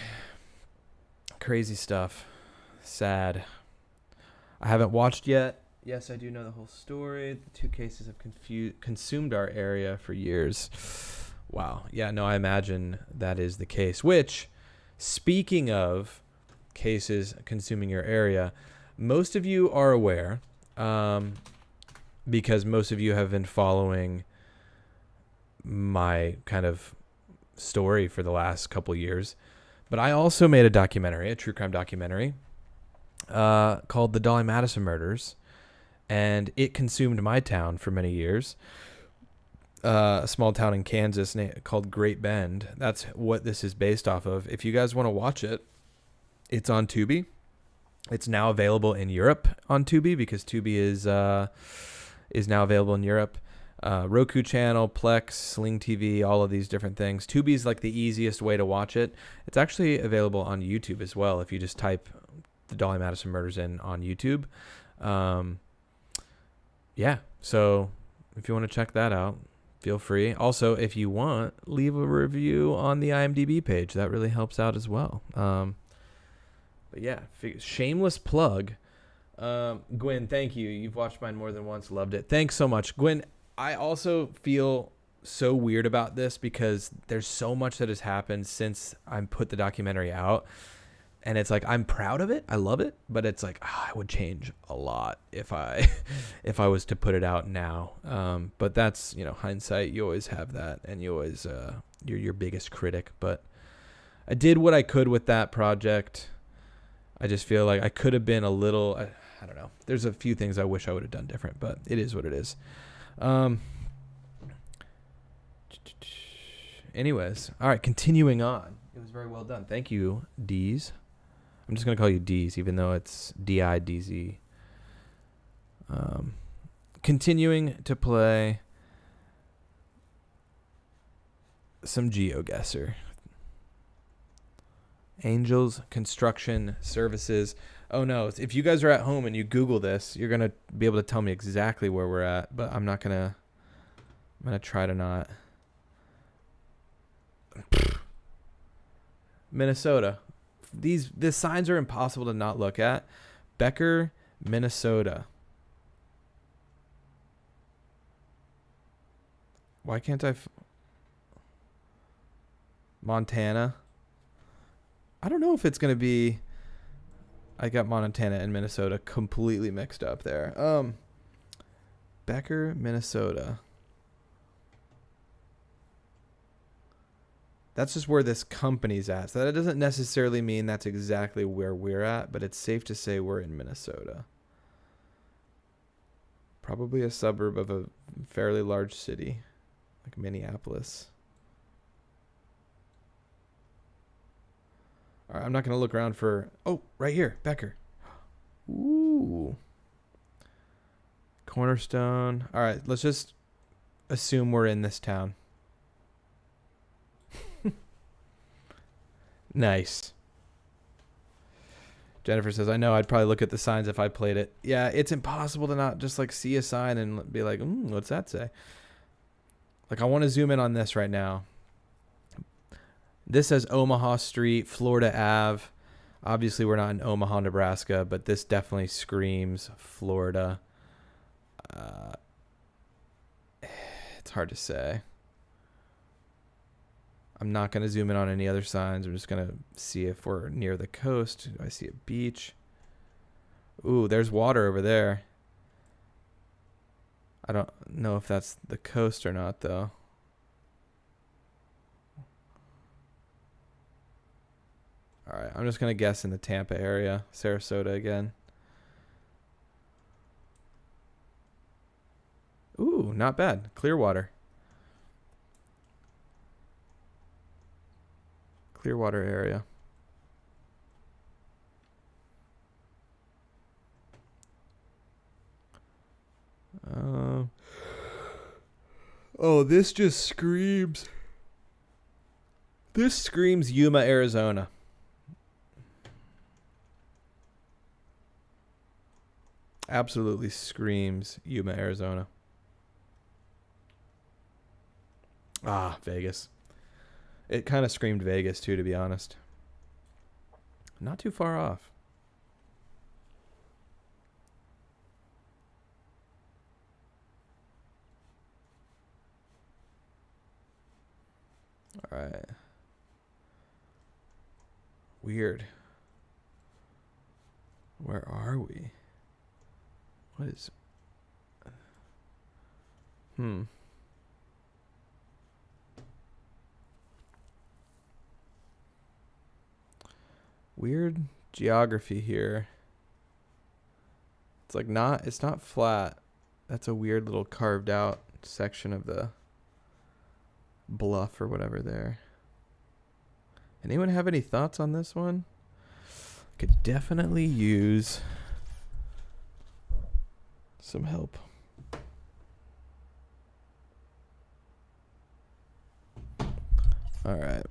stuff. Sad. I haven't watched yet. Yes, I do know the whole story. The two cases have consumed our area for years. Wow. Yeah, no, I imagine that is the case. Which, speaking of cases consuming your area, most of you are aware, because most of you have been following my kind of story for the last couple years. But I also made a true crime documentary, called The Dolly Madison Murders, and it consumed my town for many years. A small town in Kansas called Great Bend. That's what this is based off of. If you guys want to watch it, it's on Tubi. It's now available in Europe on Tubi because Tubi is now available in Europe. Roku channel, Plex, Sling TV, all of these different things. Tubi is like the easiest way to watch it. It's actually available on YouTube as well if you just type the Dolly Madison Murders in on YouTube. Yeah, so if you want to check that out, feel free. Also, if you want, leave a review on the IMDb page. That really helps out as well. But yeah, shameless plug. Gwen, thank you. You've watched mine more than once. Loved it. Thanks so much. Gwen, I also feel so weird about this because there's so much that has happened since I put the documentary out. And it's like, I'm proud of it. I love it. But it's like, I would change a lot if I was to put it out now. But that's, hindsight. You always have that. And you always, you're your biggest critic. But I did what I could with that project. I just feel like I could have been a little, I don't know. There's a few things I wish I would have done different, but it is what it is. Anyways, all right, continuing on. It was very well done. Thank you, D's. I'm just going to call you D's, even though it's D-I-D-Z. Continuing to play some GeoGuesser. Angels Construction Services. Oh no, if you guys are at home and you Google this, you're going to be able to tell me exactly where we're at, but I'm going to try to not. Minnesota. The signs are impossible to not look at. Becker, Minnesota. Why can't I? Montana. I don't know if it's going to be. I got Montana and Minnesota completely mixed up there. Becker, Minnesota. That's just where this company's at. So that doesn't necessarily mean that's exactly where we're at, but it's safe to say we're in Minnesota. Probably a suburb of a fairly large city, like Minneapolis. All right, I'm not going to look around for... Oh, right here, Becker. Ooh. Cornerstone. All right, let's just assume we're in this town. Nice. Jennifer says, I know I'd probably look at the signs if I played it. Yeah, it's impossible to not just like see a sign and be like, what's that say? Like, I want to zoom in on this right now. This says Omaha Street, Florida Ave. Obviously, we're not in Omaha, Nebraska, but this definitely screams Florida. It's hard to say. I'm not going to zoom in on any other signs. I'm just going to see if we're near the coast. Do I see a beach? Ooh, there's water over there. I don't know if that's the coast or not, though. All right, I'm just going to guess in the Tampa area. Sarasota again. Ooh, not bad. Clearwater. Clearwater area. Oh, this just screams. This screams Yuma, Arizona. Absolutely screams Yuma, Arizona. Ah, Vegas. It kind of screamed Vegas, too, to be honest. Not too far off. All right. Weird. Where are we? What is... Weird geography here. It's like it's not flat. That's a weird little carved out section of the bluff or whatever there. Anyone have any thoughts on this one? Could definitely use some help. All right.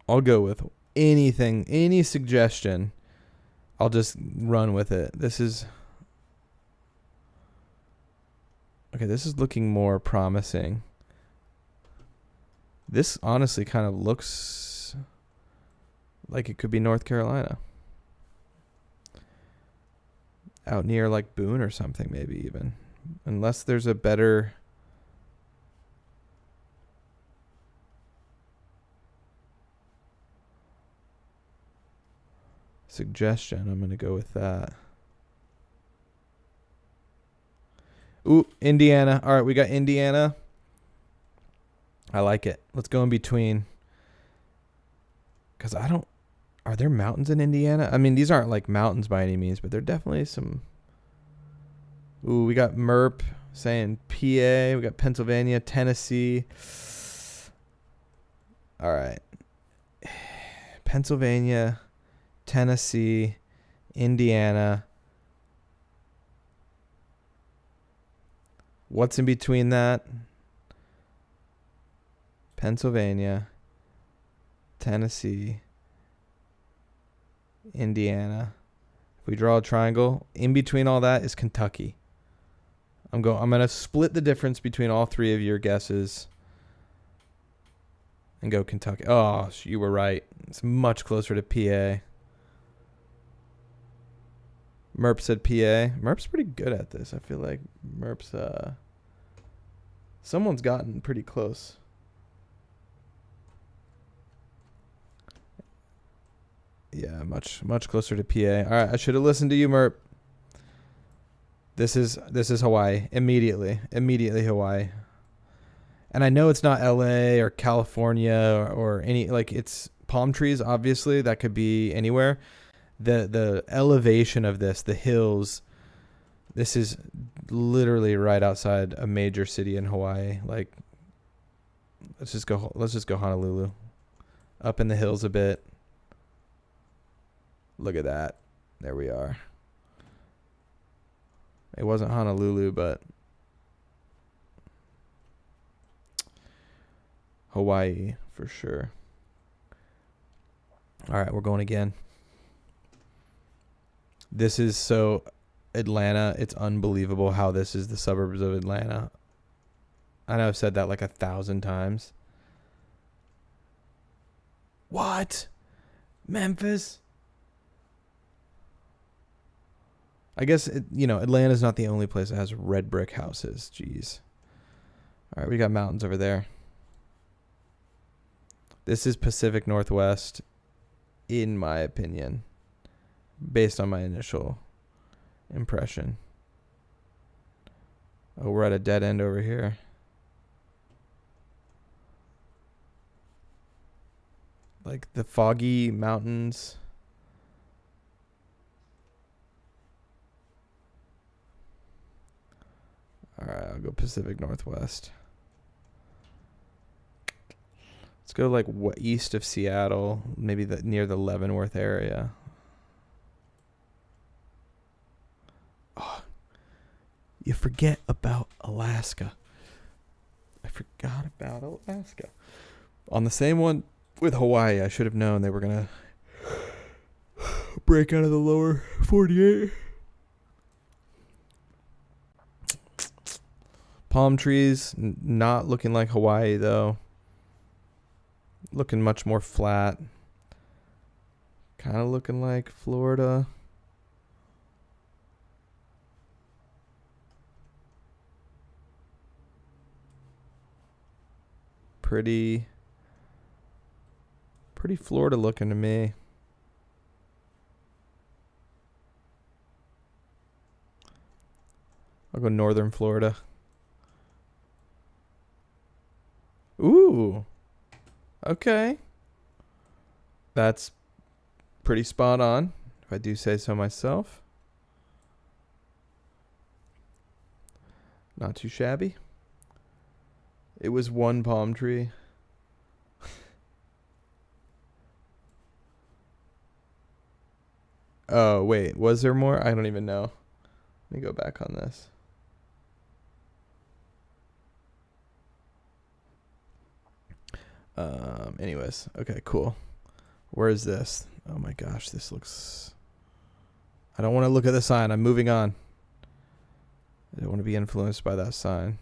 I'll go with anything, any suggestion. I'll just run with it. This is... Okay, this is looking more promising. This honestly kind of looks like it could be North Carolina. Out near like Boone or something, maybe even. Unless there's a better... suggestion. I'm going to go with that. Ooh, Indiana. All right, we got Indiana. I like it. Let's go in between. Because I don't... Are there mountains in Indiana? I mean, these aren't like mountains by any means, but they're definitely some... Ooh, we got MERP saying PA. We got Pennsylvania, Tennessee. All right. Pennsylvania, Tennessee, Indiana. What's in between that? Pennsylvania, Tennessee, Indiana. If we draw a triangle, in between all that is Kentucky. I'm going to split the difference between all three of your guesses and go Kentucky. Oh, you were right. It's much closer to PA. Merp said PA. Merp's pretty good at this. I feel like Merp's someone's gotten pretty close. Yeah, much closer to PA. All right, I should have listened to you, Merp. This is Hawaii. Immediately Hawaii. And I know it's not LA or California or any, like, it's palm trees, obviously. That could be anywhere. The elevation of this, the hills, this is literally right outside a major city in Hawaii. Like, let's just go Honolulu. Up in the hills a bit. Look at that. There we are. It wasn't Honolulu, but Hawaii for sure. All right, we're going again. This is so Atlanta. It's unbelievable how this is the suburbs of Atlanta. I know I've said that like 1,000 times. What? Memphis? I guess, Atlanta's not the only place that has red brick houses. Jeez. All right, we got mountains over there. This is Pacific Northwest, in my opinion, based on my initial impression. Oh, we're at a dead end over here. Like the foggy mountains. All right, I'll go Pacific Northwest. Let's go like east of Seattle, maybe near the Leavenworth area. Oh, you forget about Alaska. I forgot about Alaska. On the same one with Hawaii, I should have known they were going to break out of the lower 48. Palm trees, not looking like Hawaii though. Looking much more flat. Kind of looking like Florida. Pretty Florida looking to me. I'll go northern Florida. Ooh. Okay. That's pretty spot on, if I do say so myself. Not too shabby. It was one palm tree. Oh, wait. Was there more? I don't even know. Let me go back on this. Anyways, okay, cool. Where is this? Oh my gosh, this looks... I don't want to look at the sign. I'm moving on. I don't want to be influenced by that sign.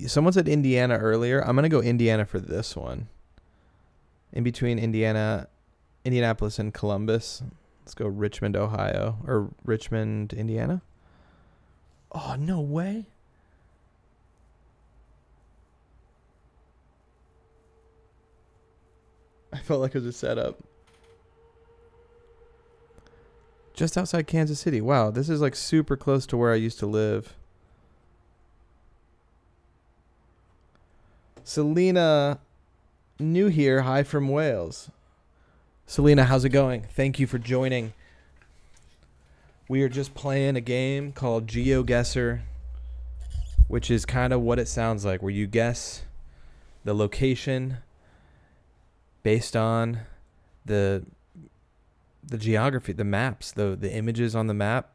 Someone said Indiana earlier. I'm going to go Indiana for this one. In between Indianapolis and Columbus. Let's go Richmond, Ohio. Or Richmond, Indiana. Oh, no way. I felt like it was a setup. Just outside Kansas City. Wow, this is like super close to where I used to live. Selena, new here. Hi from Wales. Selena, how's it going? Thank you for joining. We are just playing a game called Geoguesser, which is kind of what it sounds like, where you guess the location based on the geography, the maps, the images on the map,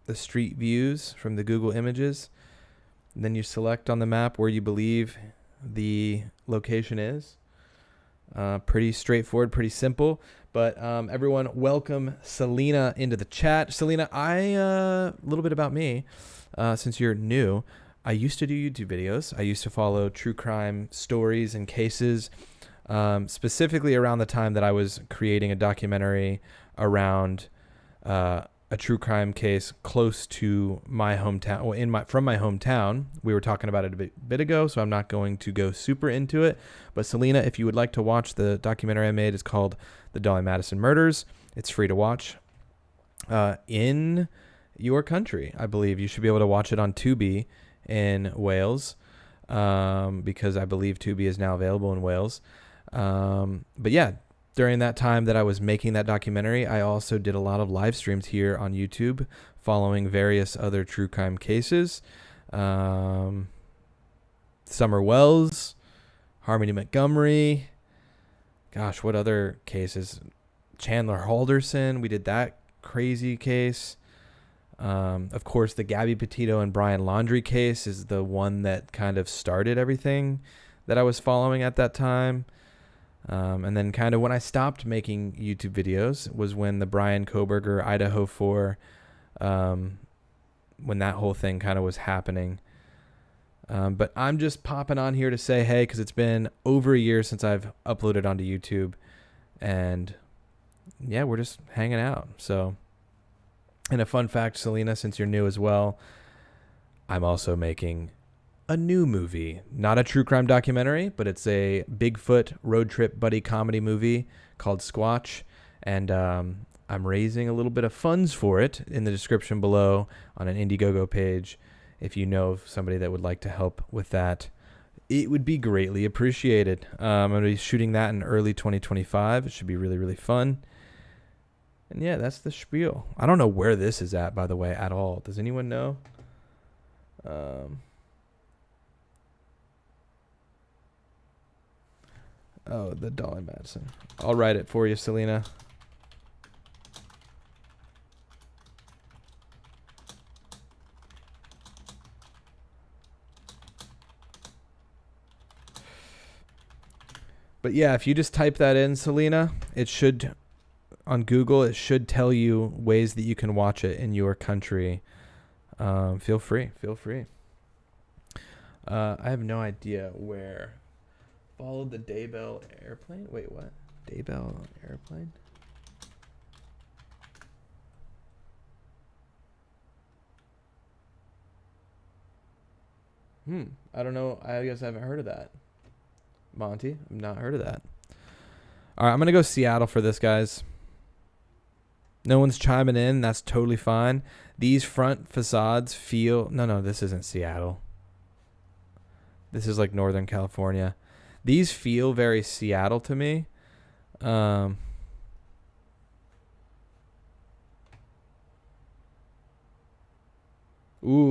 the street views from the Google Images. And then you select on the map where you believe the location is. Pretty straightforward, pretty simple. But everyone, welcome Selena into the chat. Selena, a little bit about me, since you're new. I used to do YouTube videos. I used to follow true crime stories and cases, specifically around the time that I was creating a documentary around a a true crime case close to my hometown, well, from my hometown. We were talking about it a bit ago, so I'm not going to go super into it. But Selena, if you would like to watch the documentary I made, it's called The Dolly Madison Murders. It's free to watch in your country. I believe you should be able to watch it on Tubi in Wales, because I believe Tubi is now available in Wales. But yeah, during that time that I was making that documentary, I also did a lot of live streams here on YouTube following various other true crime cases. Summer Wells, Harmony Montgomery. Gosh, what other cases? Chandler Halderson. We did that crazy case. Of course, the Gabby Petito and Brian Laundrie case is the one that kind of started everything that I was following at that time. And then kind of when I stopped making YouTube videos was when the Brian Koberger Idaho 4, when that whole thing kind of was happening. But I'm just popping on here to say, hey, because it's been over a year since I've uploaded onto YouTube. And yeah, we're just hanging out. So, and a fun fact, Selena, since you're new as well, I'm also making a new movie, not a true crime documentary, but it's a Bigfoot road trip buddy comedy movie called Squatch. And I'm raising a little bit of funds for it in the description below on an Indiegogo page. If you know of somebody that would like to help with that, it would be greatly appreciated. I'm going to be shooting that in early 2025. It should be really, really fun. And yeah, that's the spiel. I don't know where this is at, by the way, at all. Does anyone know? Oh, the Dolly Madison. I'll write it for you, Selena. But yeah, if you just type that in, Selena, it should, on Google, it should tell you ways that you can watch it in your country. Feel free. I have no idea where. Followed the Daybell airplane? Wait, what? Daybell airplane? I don't know. I guess I haven't heard of that. Monty, I've not heard of that. All right, I'm going to go Seattle for this, guys. No one's chiming in. That's totally fine. These front facades feel... No, this isn't Seattle. This is like Northern California. These feel very Seattle to me. Ooh,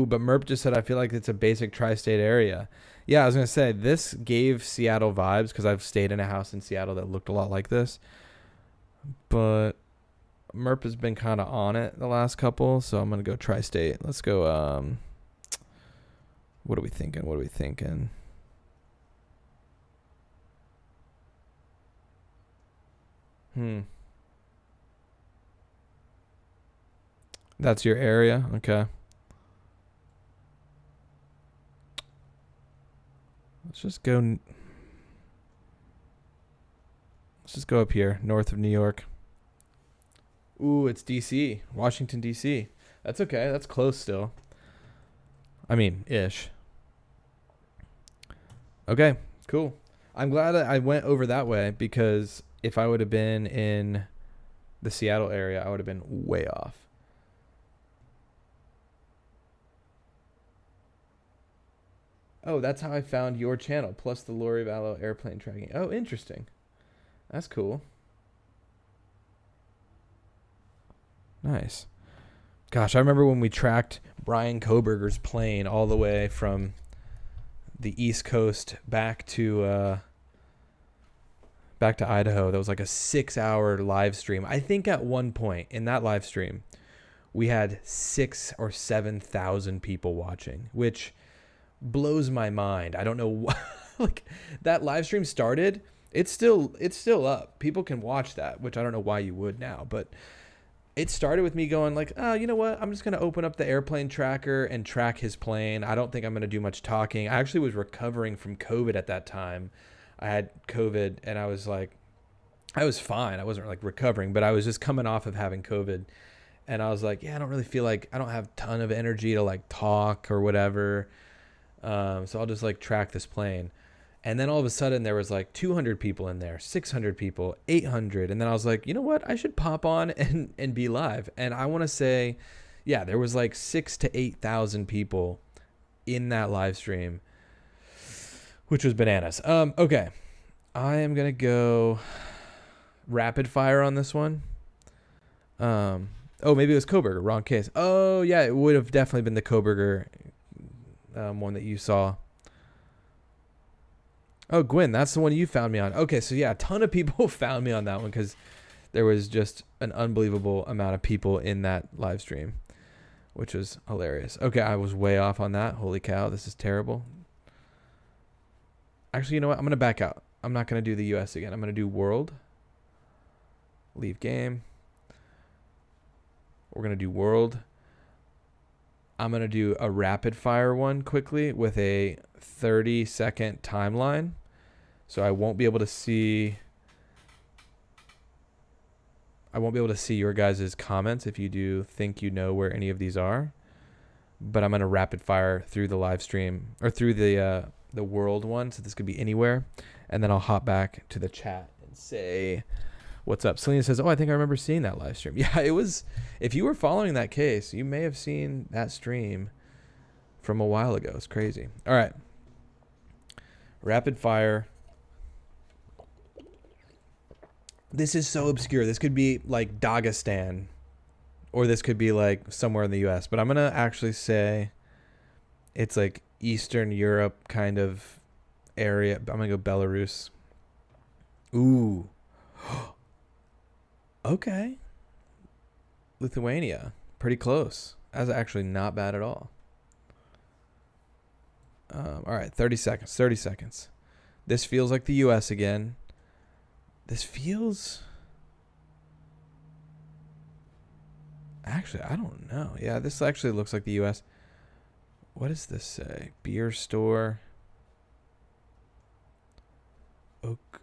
but Merp just said, I feel like it's a basic tri-state area. Yeah, I was going to say, this gave Seattle vibes because I've stayed in a house in Seattle that looked a lot like this. But Merp has been kind of on it the last couple, so I'm going to go tri-state. Let's go, what are we thinking? That's your area? Okay. Let's just go up here, north of New York. Ooh, it's DC, Washington, DC. That's okay. That's close still. I mean, ish. Okay, cool. I'm glad that I went over that way because if I would have been in the Seattle area, I would have been way off. Oh, that's how I found your channel, plus the Lori Vallow airplane tracking. Oh, interesting. That's cool. Nice. Gosh, I remember when we tracked Brian Koberger's plane all the way from the East Coast back to Idaho. That was like a 6-hour live stream. I think at one point in that live stream, we had 6,000 or 7,000 people watching, which blows my mind. I don't know what, like that live stream started. It's still up. People can watch that, which I don't know why you would now, but it started with me going like, oh, you know what? I'm just going to open up the airplane tracker and track his plane. I don't think I'm going to do much talking. I actually was recovering from COVID at that time. I had COVID and I was fine. I wasn't like recovering, but I was just coming off of having COVID. And I was like, yeah, I don't really feel like I don't have a ton of energy to like talk or whatever. So I'll just like track this plane. And then all of a sudden there was like 200 people in there, 600 people, 800. And then I was like, you know what? I should pop on and be live. And I want to say, yeah, there was like 6,000 to 8,000 people in that live stream, which was bananas. Okay. I am going to go rapid fire on this one. Oh, maybe it was Koberger. Wrong case. Oh, yeah, it would have definitely been the Koberger one that you saw. Oh, Gwen, that's the one you found me on. Okay, so yeah, a ton of people found me on that one because there was just an unbelievable amount of people in that live stream, which was hilarious. Okay, I was way off on that. Holy cow, this is terrible. Actually, you know what? I'm going to back out. I'm not going to do the US again. I'm going to do world. Leave game. We're going to do world. I'm going to do a rapid fire one quickly with a 30-second timeline. So I won't be able to see your guys' comments if you do think you know where any of these are. But I'm going to rapid fire through the live stream or through the world one. So this could be anywhere. And then I'll hop back to the chat and say, what's up? Selena says, oh, I think I remember seeing that live stream. Yeah, it was, if you were following that case, you may have seen that stream from a while ago. It's crazy. All right. Rapid fire. This is so obscure. This could be like Dagestan, or this could be like somewhere in the US, but I'm going to actually say it's like Eastern Europe kind of area. I'm going to go Belarus. Ooh. Okay. Lithuania. Pretty close. That's actually not bad at all. All right, 30 seconds. 30 seconds. This feels like the US again. This feels... Actually, I don't know. Yeah, this actually looks like the US. What does this say? Beer store. Oak.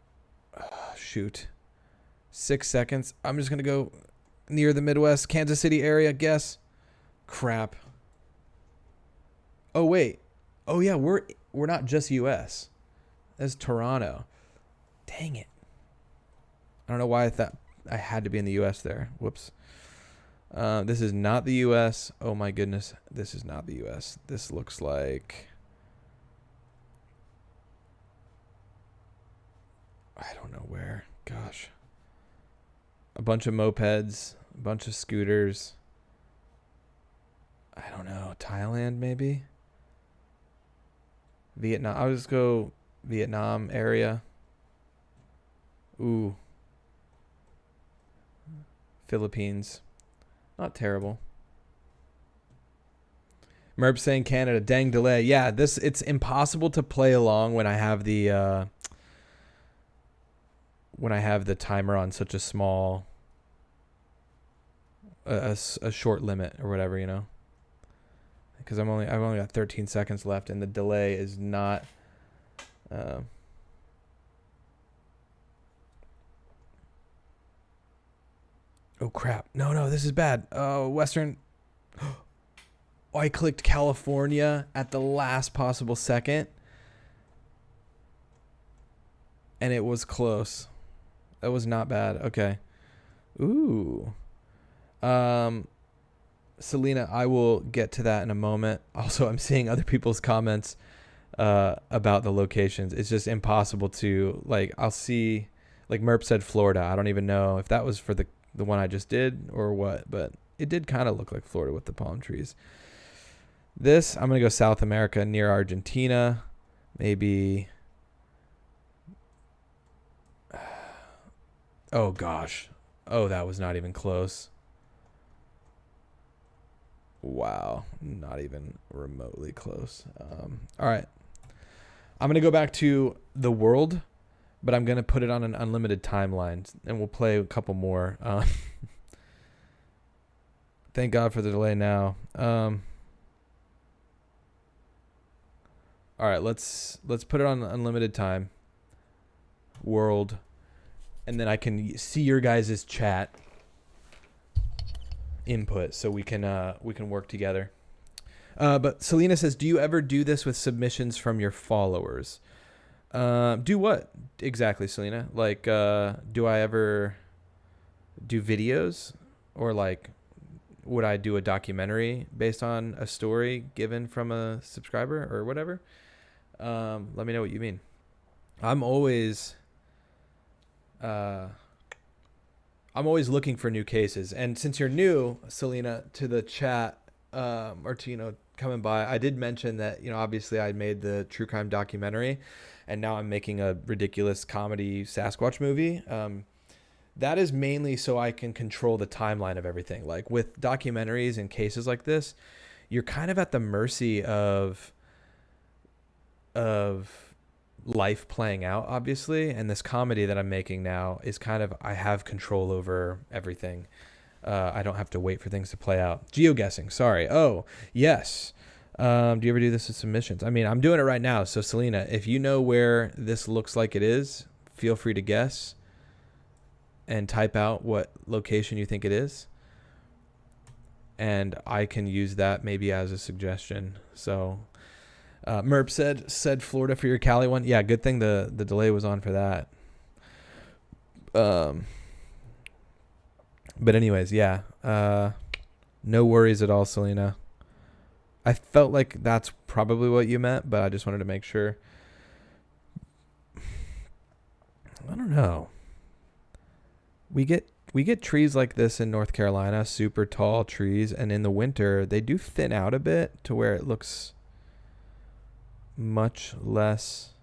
Shoot. 6 seconds. I'm just going to go near the Midwest, Kansas City area, guess. Crap. Oh, wait. Oh, yeah, we're not just U.S. That's Toronto. Dang it. I don't know why I thought I had to be in the U.S. there. Whoops. This is not the U.S. Oh, my goodness. This is not the U.S. This looks like... I don't know where. Gosh. A bunch of mopeds, a bunch of scooters. I don't know. Thailand, maybe? Vietnam. I'll just go Vietnam area. Ooh. Philippines. Not terrible. Merp saying Canada. Dang delay. Yeah, it's impossible to play along when I have the timer on such a small a short limit or whatever, you know, because I've only got 13 seconds left and the delay is not oh crap, no, this is bad. Oh, Western. Oh, I clicked California at the last possible second and it was close. That was not bad. Okay. Ooh. Selena, I will get to that in a moment. Also, I'm seeing other people's comments about the locations. It's just impossible to, like, I'll see, like Merp said Florida. I don't even know if that was for the one I just did or what, but it did kind of look like Florida with the palm trees. This, I'm going to go South America near Argentina. Maybe... Oh, gosh. Oh, that was not even close. Wow. Not even remotely close. All right. I'm going to go back to the world, but I'm going to put it on an unlimited timeline, and we'll play a couple more. Thank God for the delay now. All right, let's put it on unlimited time. World. And then I can see your guys' chat. input so we can work together. But Selena says, do you ever do this with submissions from your followers? Do what exactly, Selena? Like, do I ever do videos, or like, would I do a documentary based on a story given from a subscriber or whatever? Let me know what you mean. I'm always looking for new cases. And since you're new, Selena, to the chat, or to, coming by, I did mention that, obviously I made the true crime documentary, and now I'm making a ridiculous comedy Sasquatch movie. That is mainly so I can control the timeline of everything. Like with documentaries and cases like this, you're kind of at the mercy of life playing out, obviously. And this comedy that I'm making now is kind of, I have control over everything. I don't have to wait for things to play out. Geoguessing, sorry. Oh, yes. Do you ever do this with submissions? I mean, I'm doing it right now. So Selena, if you know where this looks like it is, feel free to guess and type out what location you think it is. And I can use that maybe as a suggestion. So Merp said Florida for your Cali one. Yeah, good thing the delay was on for that. But anyways, yeah. No worries at all, Selena. I felt like that's probably what you meant, but I just wanted to make sure. I don't know. We get trees like this in North Carolina, super tall trees, and in the winter they do thin out a bit to where it looks much less.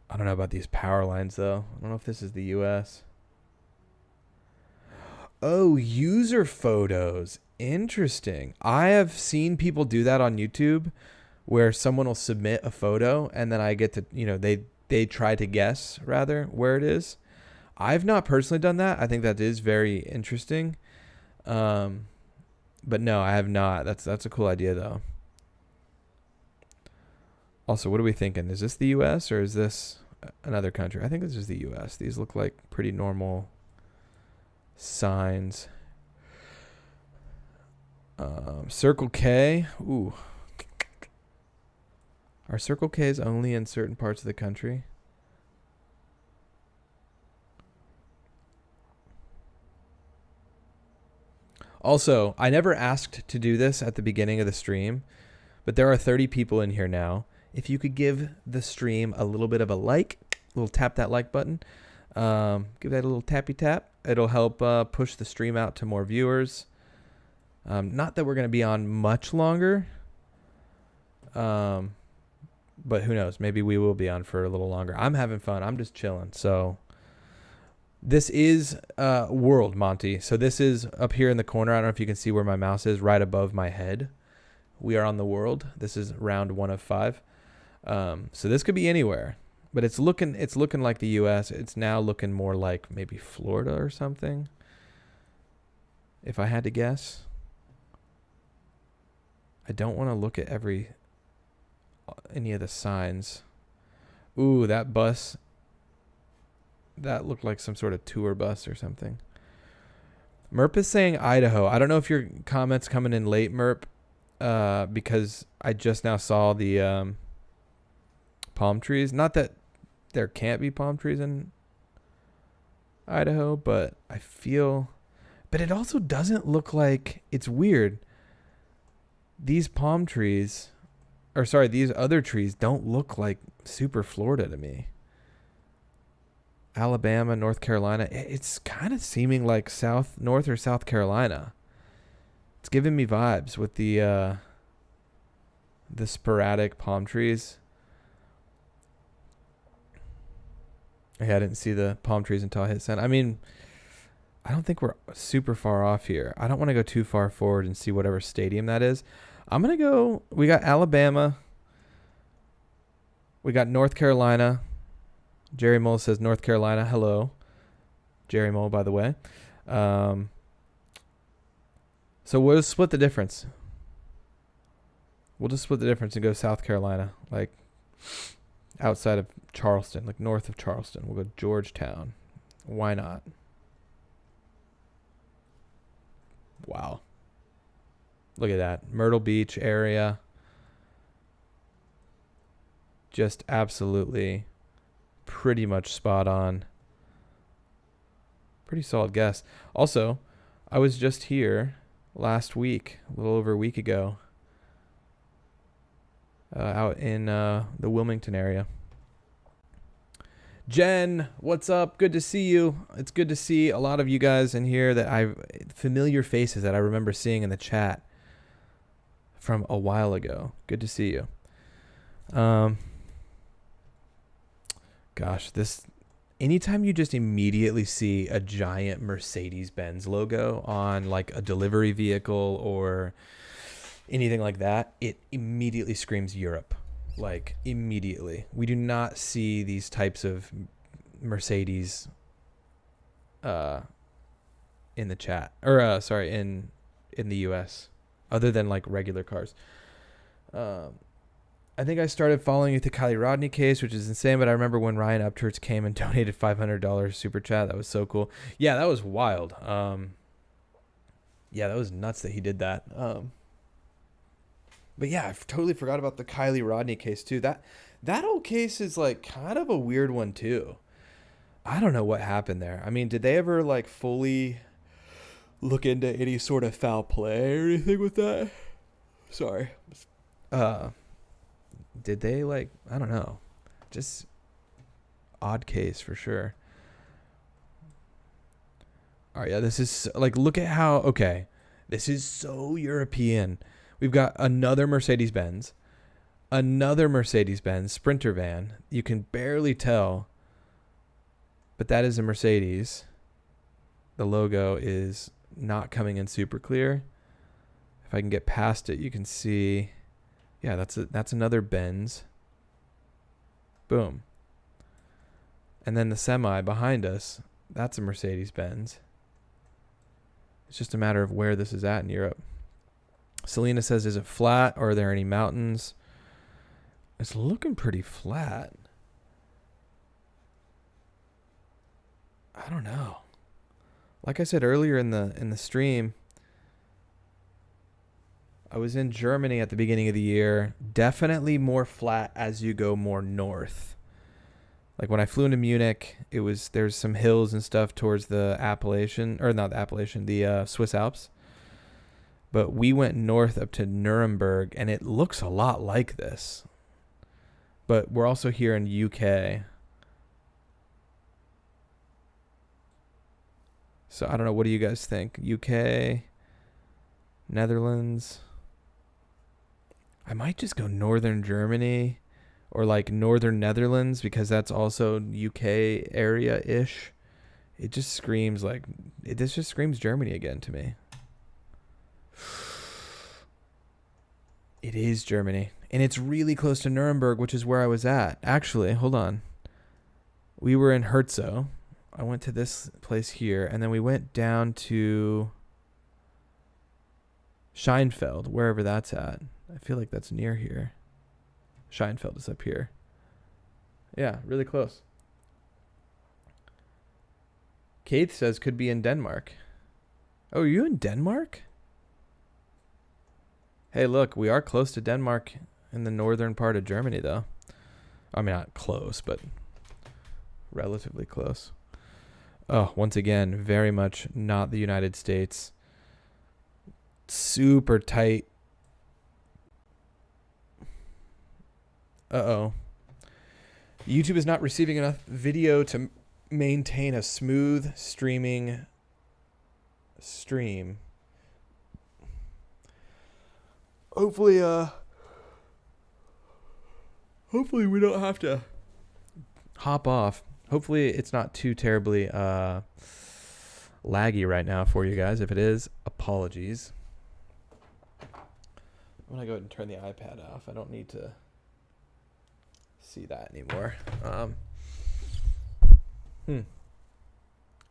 I don't know about these power lines though. I don't know if this is the US. Oh, user photos. Interesting. I have seen people do that on YouTube where someone will submit a photo and then I get to, they try to guess rather where it is. I've not personally done that. I think that is very interesting. But no, I have not. That's a cool idea though. Also, what are we thinking? Is this the US or is this another country? I think this is the US. These look like pretty normal signs. Circle K. Ooh. Are Circle Ks only in certain parts of the country? Also, I never asked to do this at the beginning of the stream, but there are 30 people in here now. If you could give the stream a little bit of a like, tap that like button, give that a little tappy tap. It'll help push the stream out to more viewers. Not that we're going to be on much longer, but who knows? Maybe we will be on for a little longer. I'm having fun. I'm just chilling. So this is World, Monty. So this is up here in the corner. I don't know if you can see where my mouse is, right above my head. We are on the World. This is round 1 of 5. So this could be anywhere, but it's looking like the US. It's now looking more like maybe Florida or something, if I had to guess. I don't want to look at any of the signs. Ooh, that bus. That looked like some sort of tour bus or something. Merp is saying Idaho. I don't know if your comment's coming in late, Merp, because I just now saw the palm trees. Not that there can't be palm trees in Idaho, but I feel... But it also doesn't look like... It's weird. These palm trees... Or sorry, these other trees don't look like super Florida to me. Alabama, North Carolina. It's kind of seeming like North or South Carolina. It's giving me vibes with the sporadic palm trees. Yeah, I didn't see the palm trees until I hit send. I mean, I don't think we're super far off here. I don't want to go too far forward and see whatever stadium that is. I'm going to go, we got Alabama. We got North Carolina. Jerry Mull says North Carolina. Hello. Jerry Mull, by the way. So we'll split the difference. We'll just split the difference and go South Carolina, like outside of Charleston, like north of Charleston. We'll go Georgetown. Why not? Look at that. Myrtle Beach area. Just absolutely pretty much spot on. Pretty solid guess. Also, I was just here last week, a little over a week ago, out in the Wilmington area. Jen, what's up? Good to see you. It's good to see a lot of you guys in here familiar faces that I remember seeing in the chat from a while ago. Good to see you. Gosh, anytime you just immediately see a giant Mercedes-Benz logo on like a delivery vehicle or anything like that, it immediately screams Europe. Like immediately. We do not see these types of Mercedes in the chat or in the US other than like regular cars. I think I started following you through Kylie Rodney case, which is insane, but I remember when Ryan Upchurch came and donated $500 super chat. That was so cool. Yeah, that was wild. Yeah, that was nuts that he did that. But yeah, I totally forgot about the Kylie Rodney case too. That whole case is like kind of a weird one too. I don't know what happened there. I mean, did they ever like fully look into any sort of foul play or anything with that? Sorry. Did they like, I don't know. Just odd case for sure. All right, yeah, this is like, look at how, okay, this is so European. We've got another Mercedes-Benz Sprinter van. You can barely tell, but that is a Mercedes. The logo is not coming in super clear. If I can get past it, you can see, yeah, that's another Benz. Boom. And then the semi behind us, that's a Mercedes-Benz. It's just a matter of where this is at in Europe. Selena says, is it flat or are there any mountains? It's looking pretty flat. I don't know. Like I said earlier in the stream, I was in Germany at the beginning of the year. Definitely more flat as you go more north. Like when I flew into Munich, there's some hills and stuff towards the the Swiss Alps. But we went north up to Nuremberg, and it looks a lot like this. But we're also here in UK. So I don't know. What do you guys think? UK, Netherlands. I might just go northern Germany or like northern Netherlands because that's also UK area-ish. It just screams this just screams Germany again to me. It is Germany. And it's really close to Nuremberg, which is where I was at. Actually, hold on. We were in Herzog. I went to this place here, and then we went down to Scheinfeld, wherever that's at. I feel like that's near here. Scheinfeld is up here. Yeah, really close. Keith says could be in Denmark. Oh, are you in Denmark? Hey, look, we are close to Denmark in the northern part of Germany, though. I mean, not close, but relatively close. Oh, once again, very much not the United States. Super tight. Uh-oh. YouTube is not receiving enough video to maintain a smooth streaming stream. Hopefully we don't have to hop off. Hopefully it's not too terribly laggy right now for you guys. If it is, apologies. I'm going to go ahead and turn the iPad off. I don't need to see that anymore.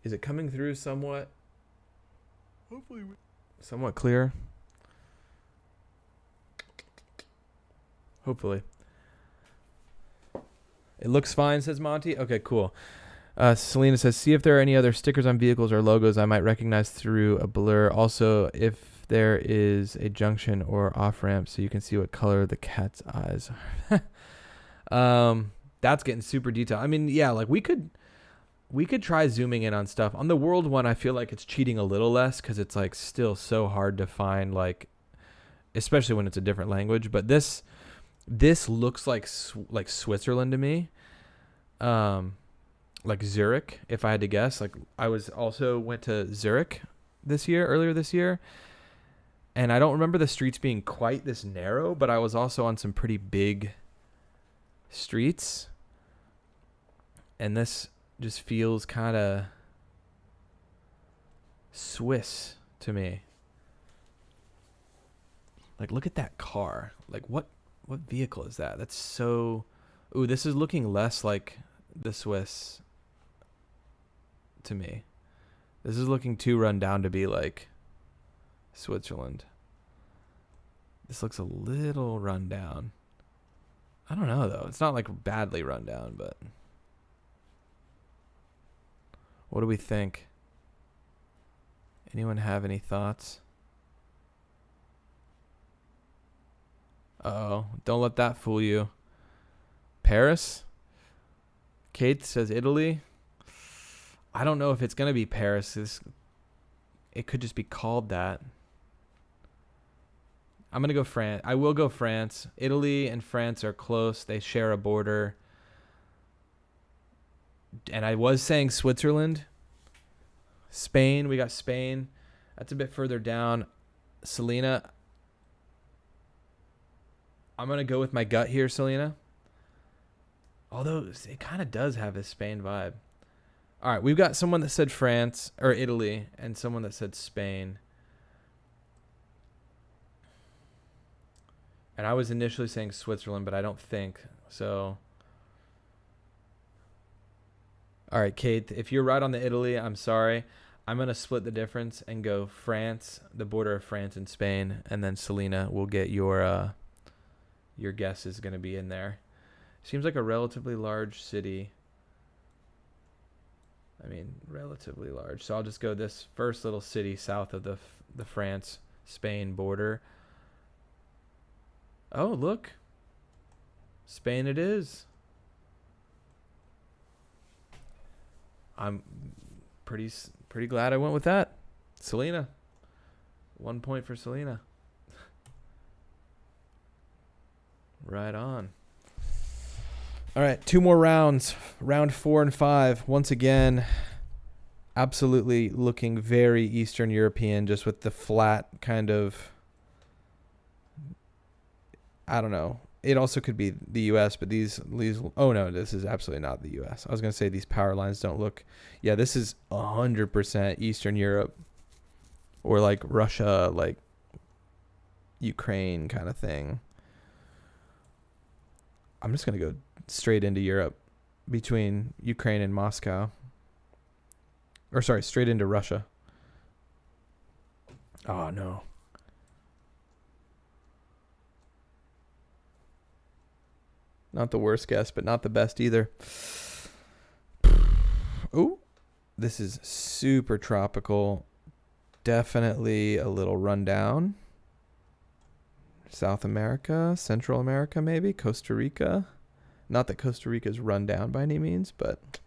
Is it coming through somewhat? Hopefully somewhat clear. Hopefully. It looks fine, says Monty. Okay, cool. Selena says, see if there are any other stickers on vehicles or logos I might recognize through a blur. Also, if there is a junction or off-ramp so you can see what color the cat's eyes are. That's getting super detailed. I mean, yeah, like we could try zooming in on stuff. On the world one, I feel like it's cheating a little less because it's like still so hard to find, like, especially when it's a different language. But this looks like Switzerland to me. Like Zurich, if I had to guess. Like I went to Zurich earlier this year, and I don't remember the streets being quite this narrow, but I was also on some pretty big streets, and this just feels kind of Swiss to me. Like, look at that car. Like, what vehicle is that? That's so... Ooh, this is looking less like the Swiss to me. This is looking too run down to be like Switzerland. This looks a little run down. I don't know, though. It's not like badly run down, but... What do we think? Anyone have any thoughts? Uh-oh. Don't let that fool you. Paris? Kate says Italy. I don't know if it's going to be Paris. It could just be called that. I'm going to go France. I will go France. Italy and France are close. They share a border. And I was saying Switzerland. Spain. We got Spain. That's a bit further down. Selena. I'm going to go with my gut here, Selena. Although it kind of does have a Spain vibe. All right, we've got someone that said France or Italy and someone that said Spain. And I was initially saying Switzerland, but I don't think so. All right, Kate, if you're right on the Italy, I'm sorry. I'm going to split the difference and go France, the border of France and Spain, and then Selena will get your guess is going to be in there. Seems like a relatively large city. I mean, relatively large. So I'll just go this first little city south of the France-Spain border. Oh, look. Spain it is. I'm pretty glad I went with that. Selena. 1 point for Selena. Right on. All right, 2 more rounds. Round 4 and 5. Once again, absolutely looking very Eastern European, just with the flat kind of... I don't know. It also could be the U.S., but these... Oh, no, this is absolutely not the U.S. I was going to say these power lines don't look... Yeah, this is 100% Eastern Europe. Or like Russia, like Ukraine kind of thing. I'm just going to go straight into Europe between Ukraine and Moscow. Or sorry, straight into Russia. Oh, no. Not the worst guess, but not the best either. Ooh, this is super tropical. Definitely a little rundown. South America, Central America, maybe Costa Rica. Not that Costa Rica is run down by any means, but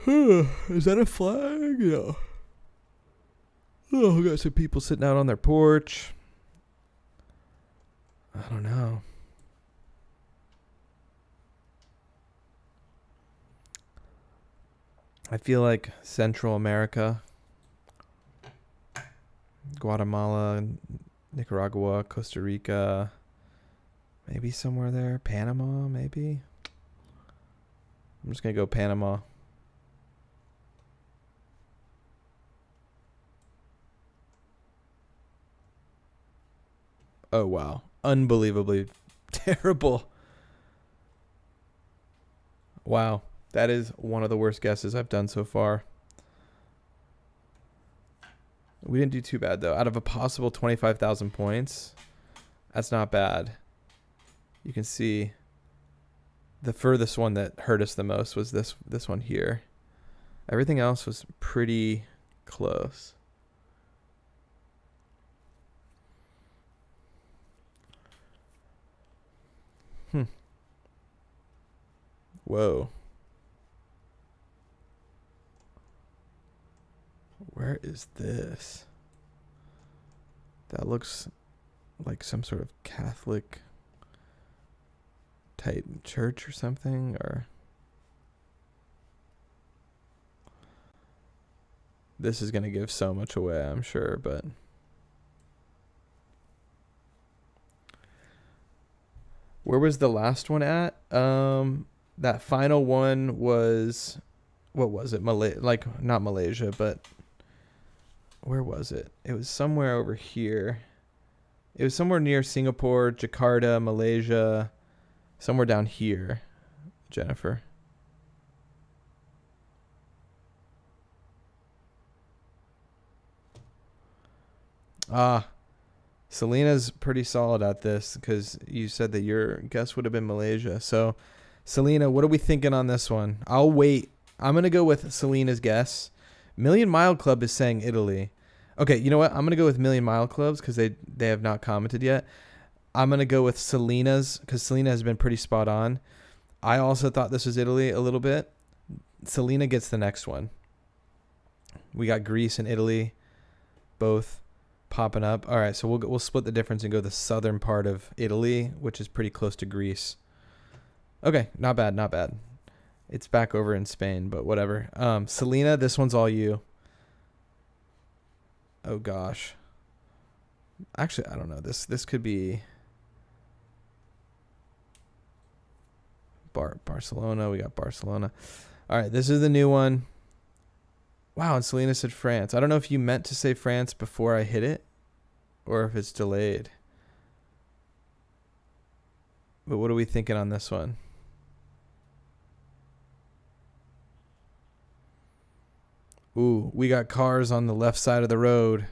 is that a flag? Yeah. Oh, we got some people sitting out on their porch. I don't know. I feel like Central America, Guatemala, Nicaragua, Costa Rica, maybe somewhere there. Panama, maybe. I'm just going to go Panama. Oh, wow. Unbelievably terrible. Wow. That is one of the worst guesses I've done so far. We didn't do too bad though. Out of a possible 25,000 points, that's not bad. You can see the furthest one that hurt us the most was this one here. Everything else was pretty close. Whoa. Where is this? That looks like some sort of Catholic type church or something, or this is going to give so much away, I'm sure, but where was the last one at? That final one was, what was it? Not Malaysia, but where was it? It was somewhere over here. It was somewhere near Singapore, Jakarta, Malaysia, somewhere down here, Jennifer. Selena's pretty solid at this because you said that your guess would have been Malaysia. So, Selena, what are we thinking on this one? I'll wait. I'm going to go with Selena's guess. Million Mile Club is saying Italy. Okay, you know what? I'm going to go with Million Mile Clubs because they have not commented yet. I'm going to go with Selena's because Selena has been pretty spot on. I also thought this was Italy a little bit. Selena gets the next one. We got Greece and Italy both popping up. All right, so we'll split the difference and go the southern part of Italy, which is pretty close to Greece. Okay, not bad, not bad. It's back over in Spain, but whatever. Selena, this one's all you. Oh gosh. Actually, I don't know. This could be Barcelona. We got Barcelona. All right, this is the new one. Wow, and Selena said France. I don't know if you meant to say France before I hit it or if it's delayed. But what are we thinking on this one? Ooh, we got cars on the left side of the road.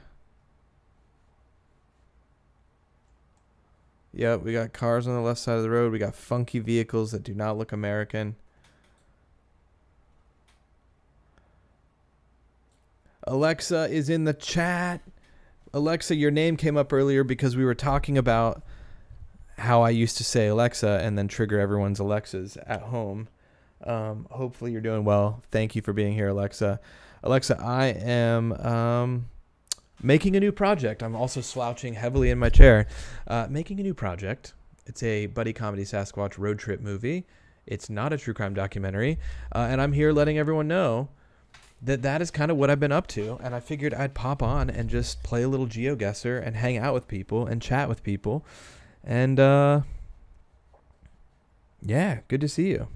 Yep, we got cars on the left side of the road. We got funky vehicles that do not look American. Alexa is in the chat. Alexa, your name came up earlier because we were talking about how I used to say Alexa and then trigger everyone's Alexas at home. Hopefully you're doing well. Thank you for being here, Alexa. Alexa, I am making a new project. I'm also slouching heavily in my chair. Making a new project. It's a buddy comedy Sasquatch road trip movie. It's not a true crime documentary. And I'm here letting everyone know that is kind of what I've been up to. And I figured I'd pop on and just play a little GeoGuesser and hang out with people and chat with people. And yeah, good to see you.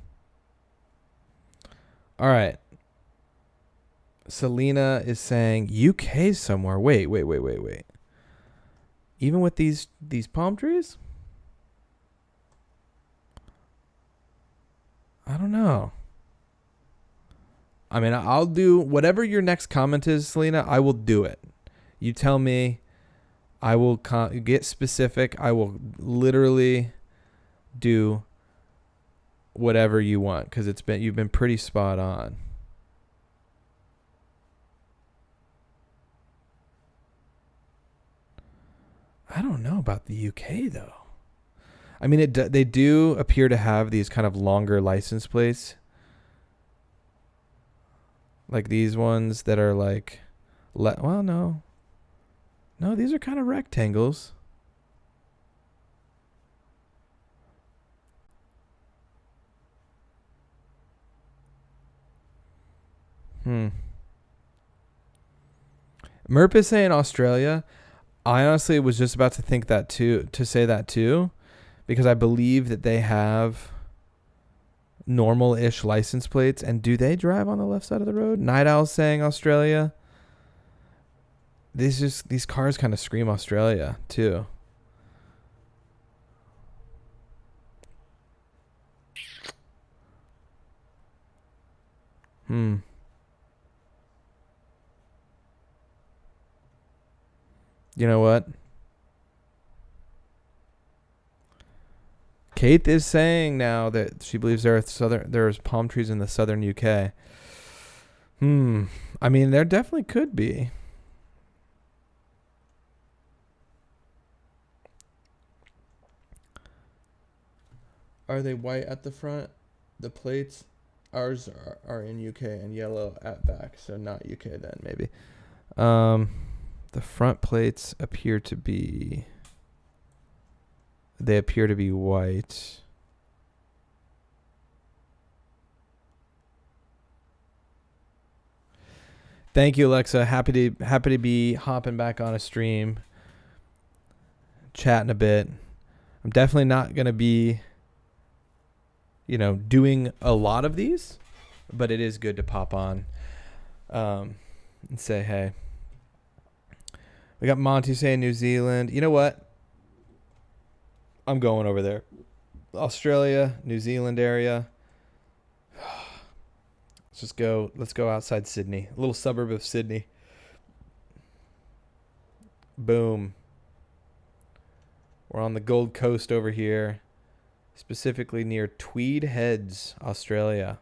All right. Selena is saying UK somewhere. Wait. Even with these palm trees? I don't know. I mean, I'll do whatever your next comment is, Selena. I will do it. You tell me. I will get specific. I will literally do whatever you want because you've been pretty spot on. I don't know about the UK though. I mean, they do appear to have these kind of longer license plates. Like these ones that are like, well, no, these are kind of rectangles. Merp is saying Australia. I honestly was just about to say that too, because I believe that they have normal-ish license plates. And do they drive on the left side of the road? Night Owl's saying Australia. These cars kind of scream Australia too. You know what? Kate is saying now that she believes there's palm trees in the southern UK. I mean, there definitely could be. Are they white at the front? The plates, ours are in UK and yellow at back, so not UK then maybe. The front plates appear to be. They appear to be white. Thank you, Alexa. Happy to be hopping back on a stream, chatting a bit. I'm definitely not gonna be, doing a lot of these, but it is good to pop on and say hey. We got Monty saying New Zealand. You know what? I'm going over there. Australia, New Zealand area. Let's go outside Sydney. A little suburb of Sydney. Boom. We're on the Gold Coast over here. Specifically near Tweed Heads, Australia.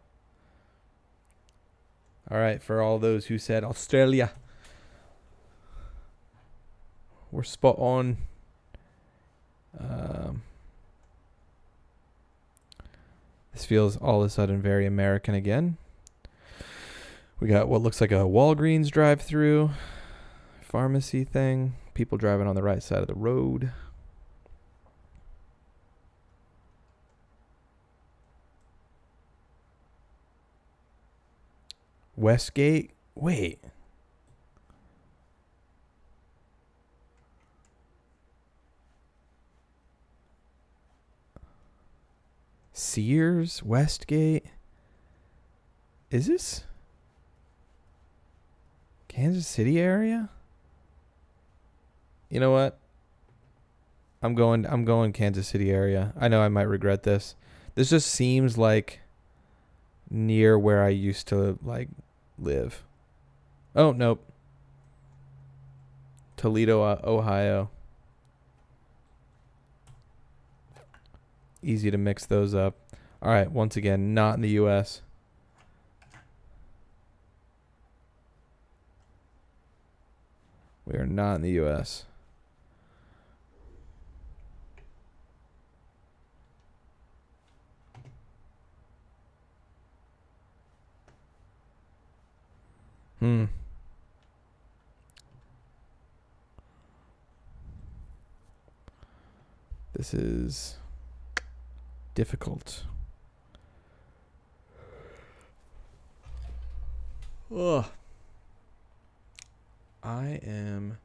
All right, for all those who said Australia. We're spot on. This feels all of a sudden very American again. We got what looks like a Walgreens drive-through pharmacy thing. People driving on the right side of the road. Westgate? Wait. Sears? Westgate? Is this Kansas City area? You know what? I'm going Kansas City area. I know I might regret this. This just seems like near where I used to live. Oh, nope. Toledo, Ohio. Easy to mix those up. All right, once again, not in the U.S. We are not in the U.S. This is difficult. Ugh. I am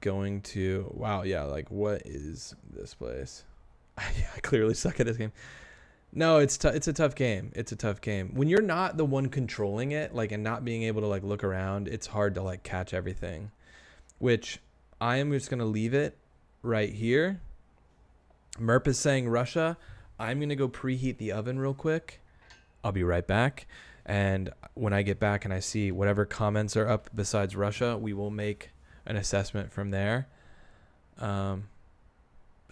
going to... Wow, yeah, what is this place? I clearly suck at this game. No, it's a tough game. It's a tough game. When you're not the one controlling it, and not being able to, look around, it's hard to, catch everything. Which, I am just going to leave it right here. Merp is saying Russia. I'm going to go preheat the oven real quick. I'll be right back. And when I get back and I see whatever comments are up besides Russia, we will make an assessment from there. But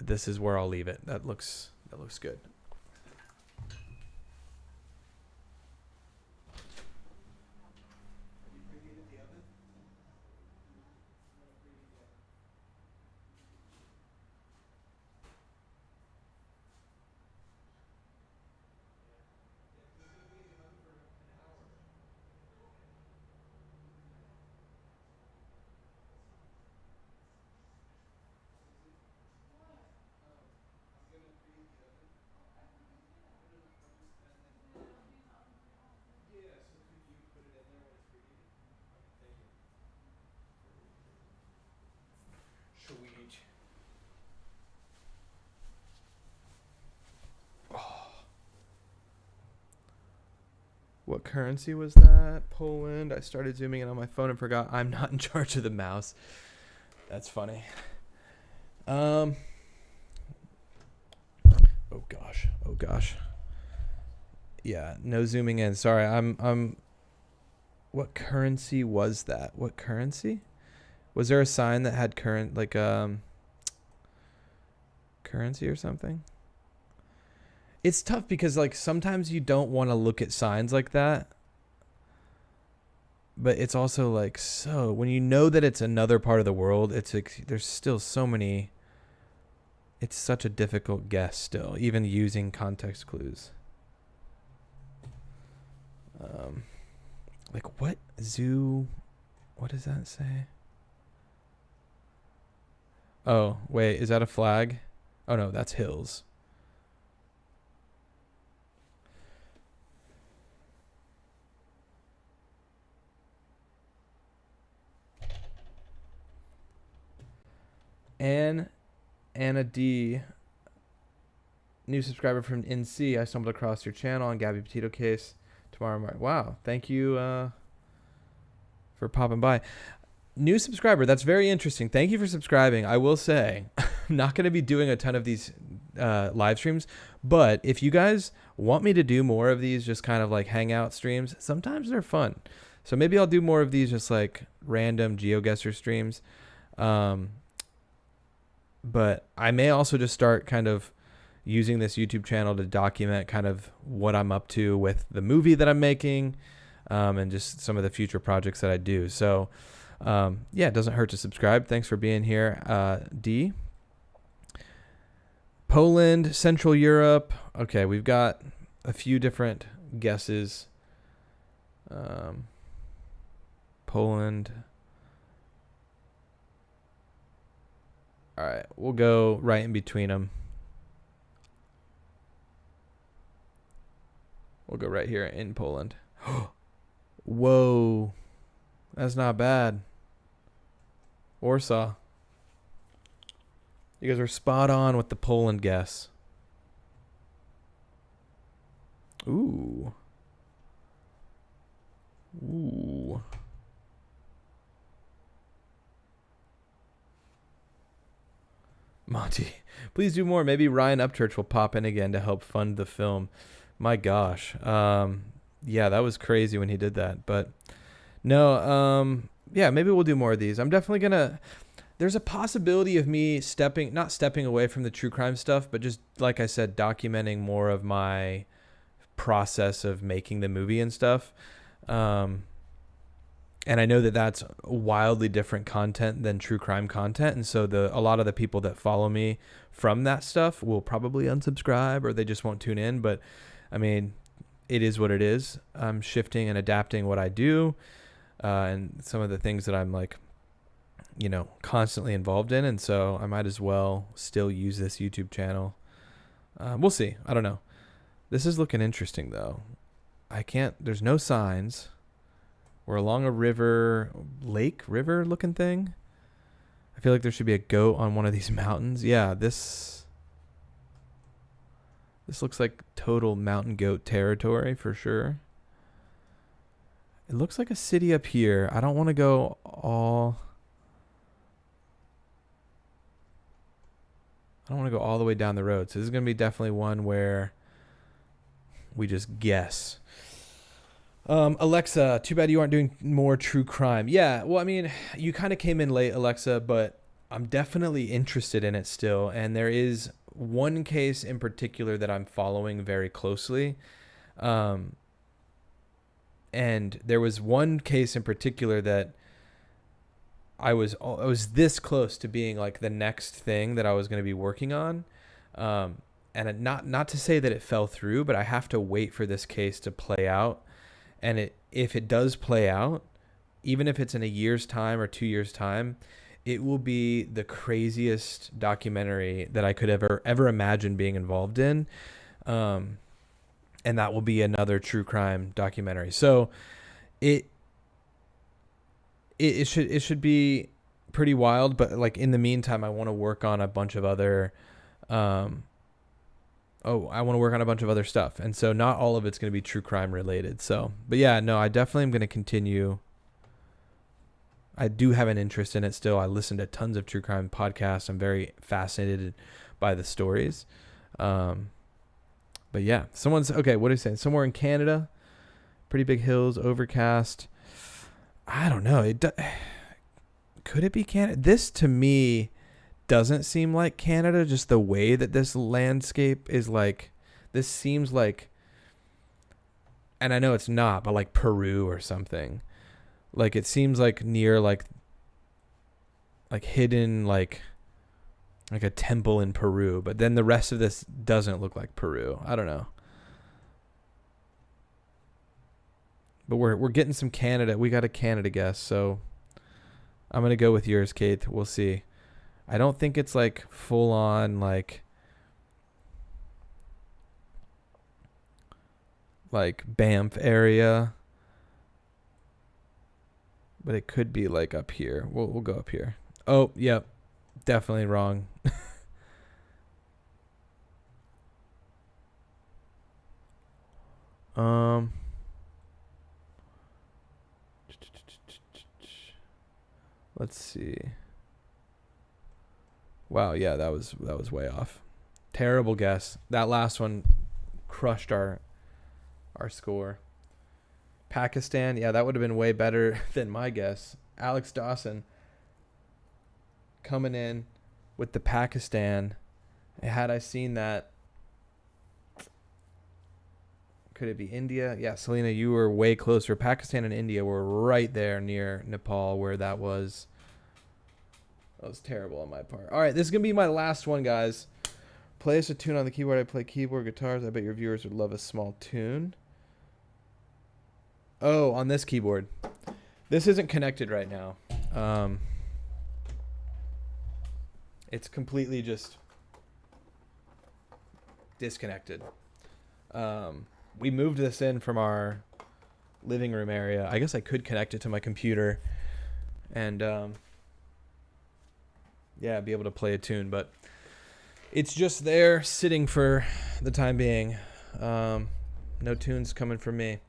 this is where I'll leave it. That looks good. What currency was that? Poland. I started zooming in on my phone and forgot I'm not in charge of the mouse. That's funny. Oh gosh. Yeah, no zooming in. Sorry, I'm what currency was that? What currency? Was there a sign that had currency or something? It's tough because like sometimes you don't want to look at signs like that. But it's also like, so when you know that it's another part of the world, it's like, there's still so many. It's such a difficult guess still, even using context clues. Like what zoo? What does that say? Oh, wait, is that a flag? Oh no, that's hills. Anna D, new subscriber from NC. I stumbled across your channel on Gabby Petito case tomorrow morning. Wow, thank you for popping by. New subscriber, that's very interesting. Thank you for subscribing. I will say, I'm not going to be doing a ton of these live streams, but if you guys want me to do more of these, just kind of like hangout streams, sometimes they're fun. So maybe I'll do more of these, just like random GeoGuesser streams. But I may also just start kind of using this YouTube channel to document kind of what I'm up to with the movie that I'm making, and just some of the future projects that I do. So, yeah, it doesn't hurt to subscribe. Thanks for being here, D. Poland, Central Europe. Okay, we've got a few different guesses. Poland. All right, we'll go right in between them. We'll go right here in Poland. Whoa, that's not bad. Warsaw. You guys are spot on with the Poland guess. Ooh. Ooh. Monty, please do more. Maybe Ryan Upchurch will pop in again to help fund the film. My gosh. Yeah, that was crazy when he did that. But no, yeah, maybe we'll do more of these. I'm definitely going to... There's a possibility of me not stepping away from the true crime stuff, but just, like I said, documenting more of my process of making the movie and stuff. And I know that that's wildly different content than true crime content. And so a lot of the people that follow me from that stuff will probably unsubscribe or they just won't tune in. But I mean, it is what it is. I'm shifting and adapting what I do, and some of the things that I'm like, you know, constantly involved in. And so I might as well still use this YouTube channel. We'll see. I don't know. This is looking interesting though. There's no signs. We're along a river looking thing. I feel like there should be a goat on one of these mountains. Yeah, this looks like total mountain goat territory for sure. It looks like a city up here. I don't want to go all the way down the road. So this is going to be definitely one where we just guess. Alexa, too bad you aren't doing more true crime. Yeah, well, I mean, you kind of came in late, Alexa, but I'm definitely interested in it still. And there is one case in particular that I'm following very closely. And there was one case in particular that I was this close to being like the next thing that I was going to be working on. And not to say that it fell through, but I have to wait for this case to play out. And if it does play out, even if it's in a year's time or 2 years' time, it will be the craziest documentary that I could ever imagine being involved in. And that will be another true crime documentary. So it should be pretty wild. But like in the meantime, I want to work on a bunch of other stuff. And so not all of it's going to be true crime related. So, but yeah, no, I definitely am going to continue. I do have an interest in it still. I listen to tons of true crime podcasts. I'm very fascinated by the stories. But yeah, okay. What are you saying? Somewhere in Canada, pretty big hills, overcast. I don't know. Could it be Canada? This to me doesn't seem like Canada. Just the way that this landscape is like, this seems like, and I know it's not, but like Peru or something. Like it seems like near like hidden like a temple in Peru, but then the rest of this doesn't look like Peru. I don't know. But we're getting some Canada. We got a Canada guess, so I'm going to go with yours, Kate. We'll see. I don't think it's like full on like Banff area. But it could be like up here. We'll go up here. Oh, yep. Definitely wrong. Let's see. Wow, yeah, that was way off. Terrible guess. That last one crushed our score. Pakistan, yeah, that would have been way better than my guess. Alex Dawson coming in with the Pakistan. Had I seen that, could it be India? Yeah, Selena, you were way closer. Pakistan and India were right there near Nepal where that was. That was terrible on my part. All right, this is going to be my last one, guys. Play us a tune on the keyboard. I play keyboard guitars. I bet your viewers would love a small tune. Oh, on this keyboard. This isn't connected right now. It's completely just disconnected. We moved this in from our living room area. I guess I could connect it to my computer and yeah, be able to play a tune, but it's just there sitting for the time being. No tunes coming from me.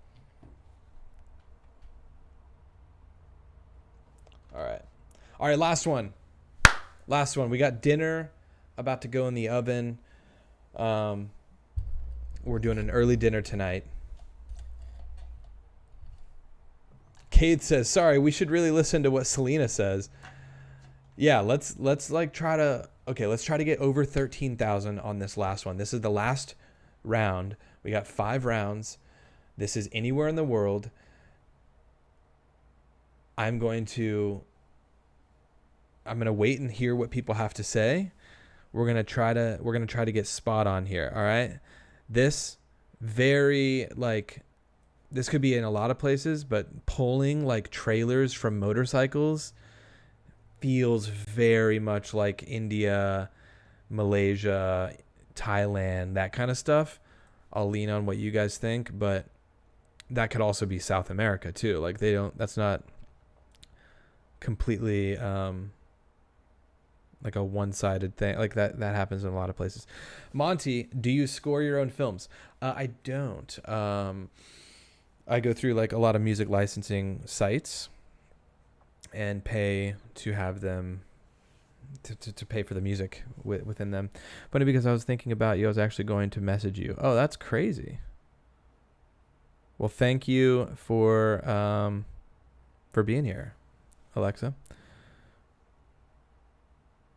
All right, last one. We got dinner about to go in the oven. We're doing an early dinner tonight. Cade says, sorry, we should really listen to what Selena says. Yeah, let's try to get over 13,000 on this last one. This is the last round. We got 5 rounds. This is anywhere in the world. I'm going to wait and hear what people have to say. We're going to try to get spot on here, all right? This could be in a lot of places, but pulling like trailers from motorcycles feels very much like India, Malaysia, Thailand, that kind of stuff. I'll lean on what you guys think, but that could also be South America too. Like that's not completely like a one-sided thing. Like that happens in a lot of places. Monty, do you score your own films? I don't. I go through like a lot of music licensing sites and pay to have them to pay for the music within them. But because I was thinking about you, I was actually going to message you. Oh, that's crazy. Well, thank you for being here, Alexa.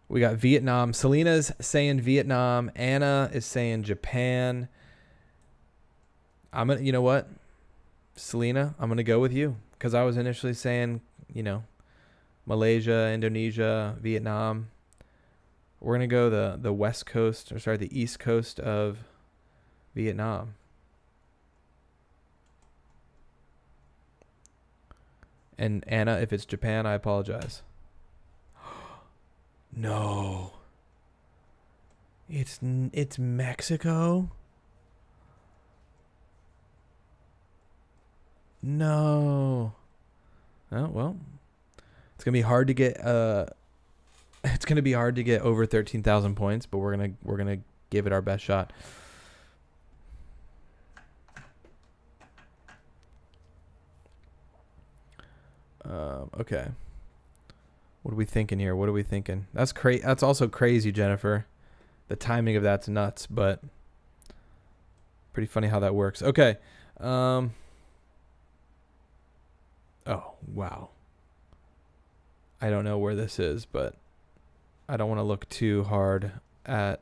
We got Vietnam. Selena's saying Vietnam. Anna is saying Japan. You know what, Selena, I'm gonna go with you because I was initially saying, Malaysia, Indonesia, Vietnam. We're gonna go the the east coast of Vietnam. And Anna, if it's Japan, I apologize. No. It's Mexico. No. Oh, well. It's going to be hard to get over 13,000 points, but we're going to give it our best shot. Okay. What are we thinking here? That's also crazy, Jennifer. The timing of that's nuts, but pretty funny how that works. Okay. Oh, wow. I don't know where this is, but I don't want to look too hard at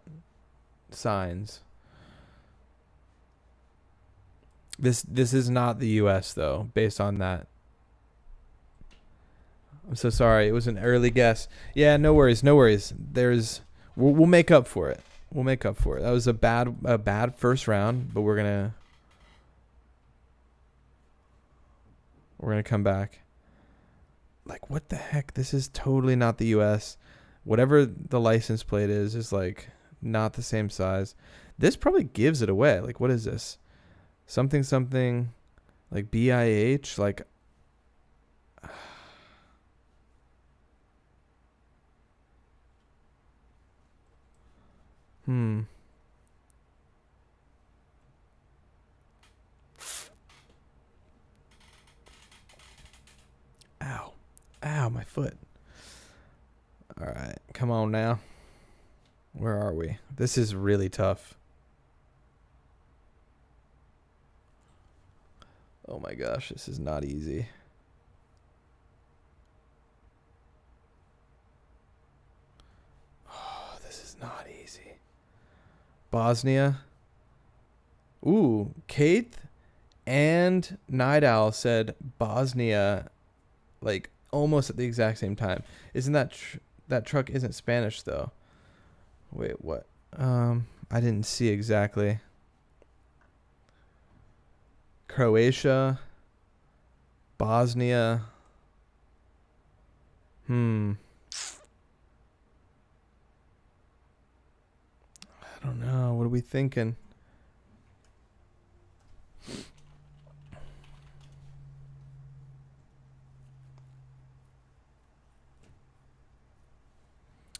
signs. This is not the US though, based on that. I'm so sorry. It was an early guess. Yeah, no worries, no worries. We'll make up for it. We'll make up for it. That was a bad first round, but we're gonna come back. Like, what the heck? This is totally not the US. Whatever the license plate is like not the same size. This probably gives it away. Like, what is this? Something like BIH, like Ow, my foot. All right, come on now. Where are we? This is really tough. Oh my gosh, this is not easy. Oh, this is not easy. Bosnia. Ooh, Kate and Night Owl said Bosnia, like almost at the exact same time. Isn't that truck isn't Spanish though? Wait, what? I didn't see exactly. Croatia, Bosnia. I don't know. What are we thinking?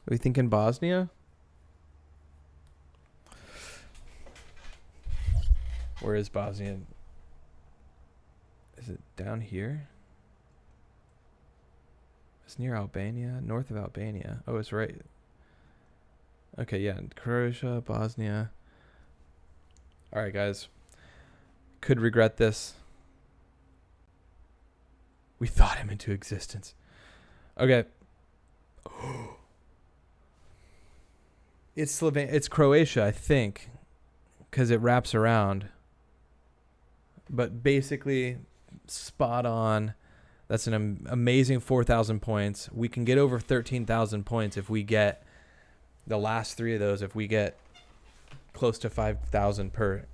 Are we thinking Bosnia? Where is Bosnia? Is it down here? It's near Albania, north of Albania. Oh, it's right. Okay, yeah, Croatia, Bosnia. All right, guys. Could regret this. We thought him into existence. Okay. It's Croatia, I think, because it wraps around. But basically, spot on. That's an amazing 4,000 points. We can get over 13,000 points if we get the last three of those. If we get close to 5,000 per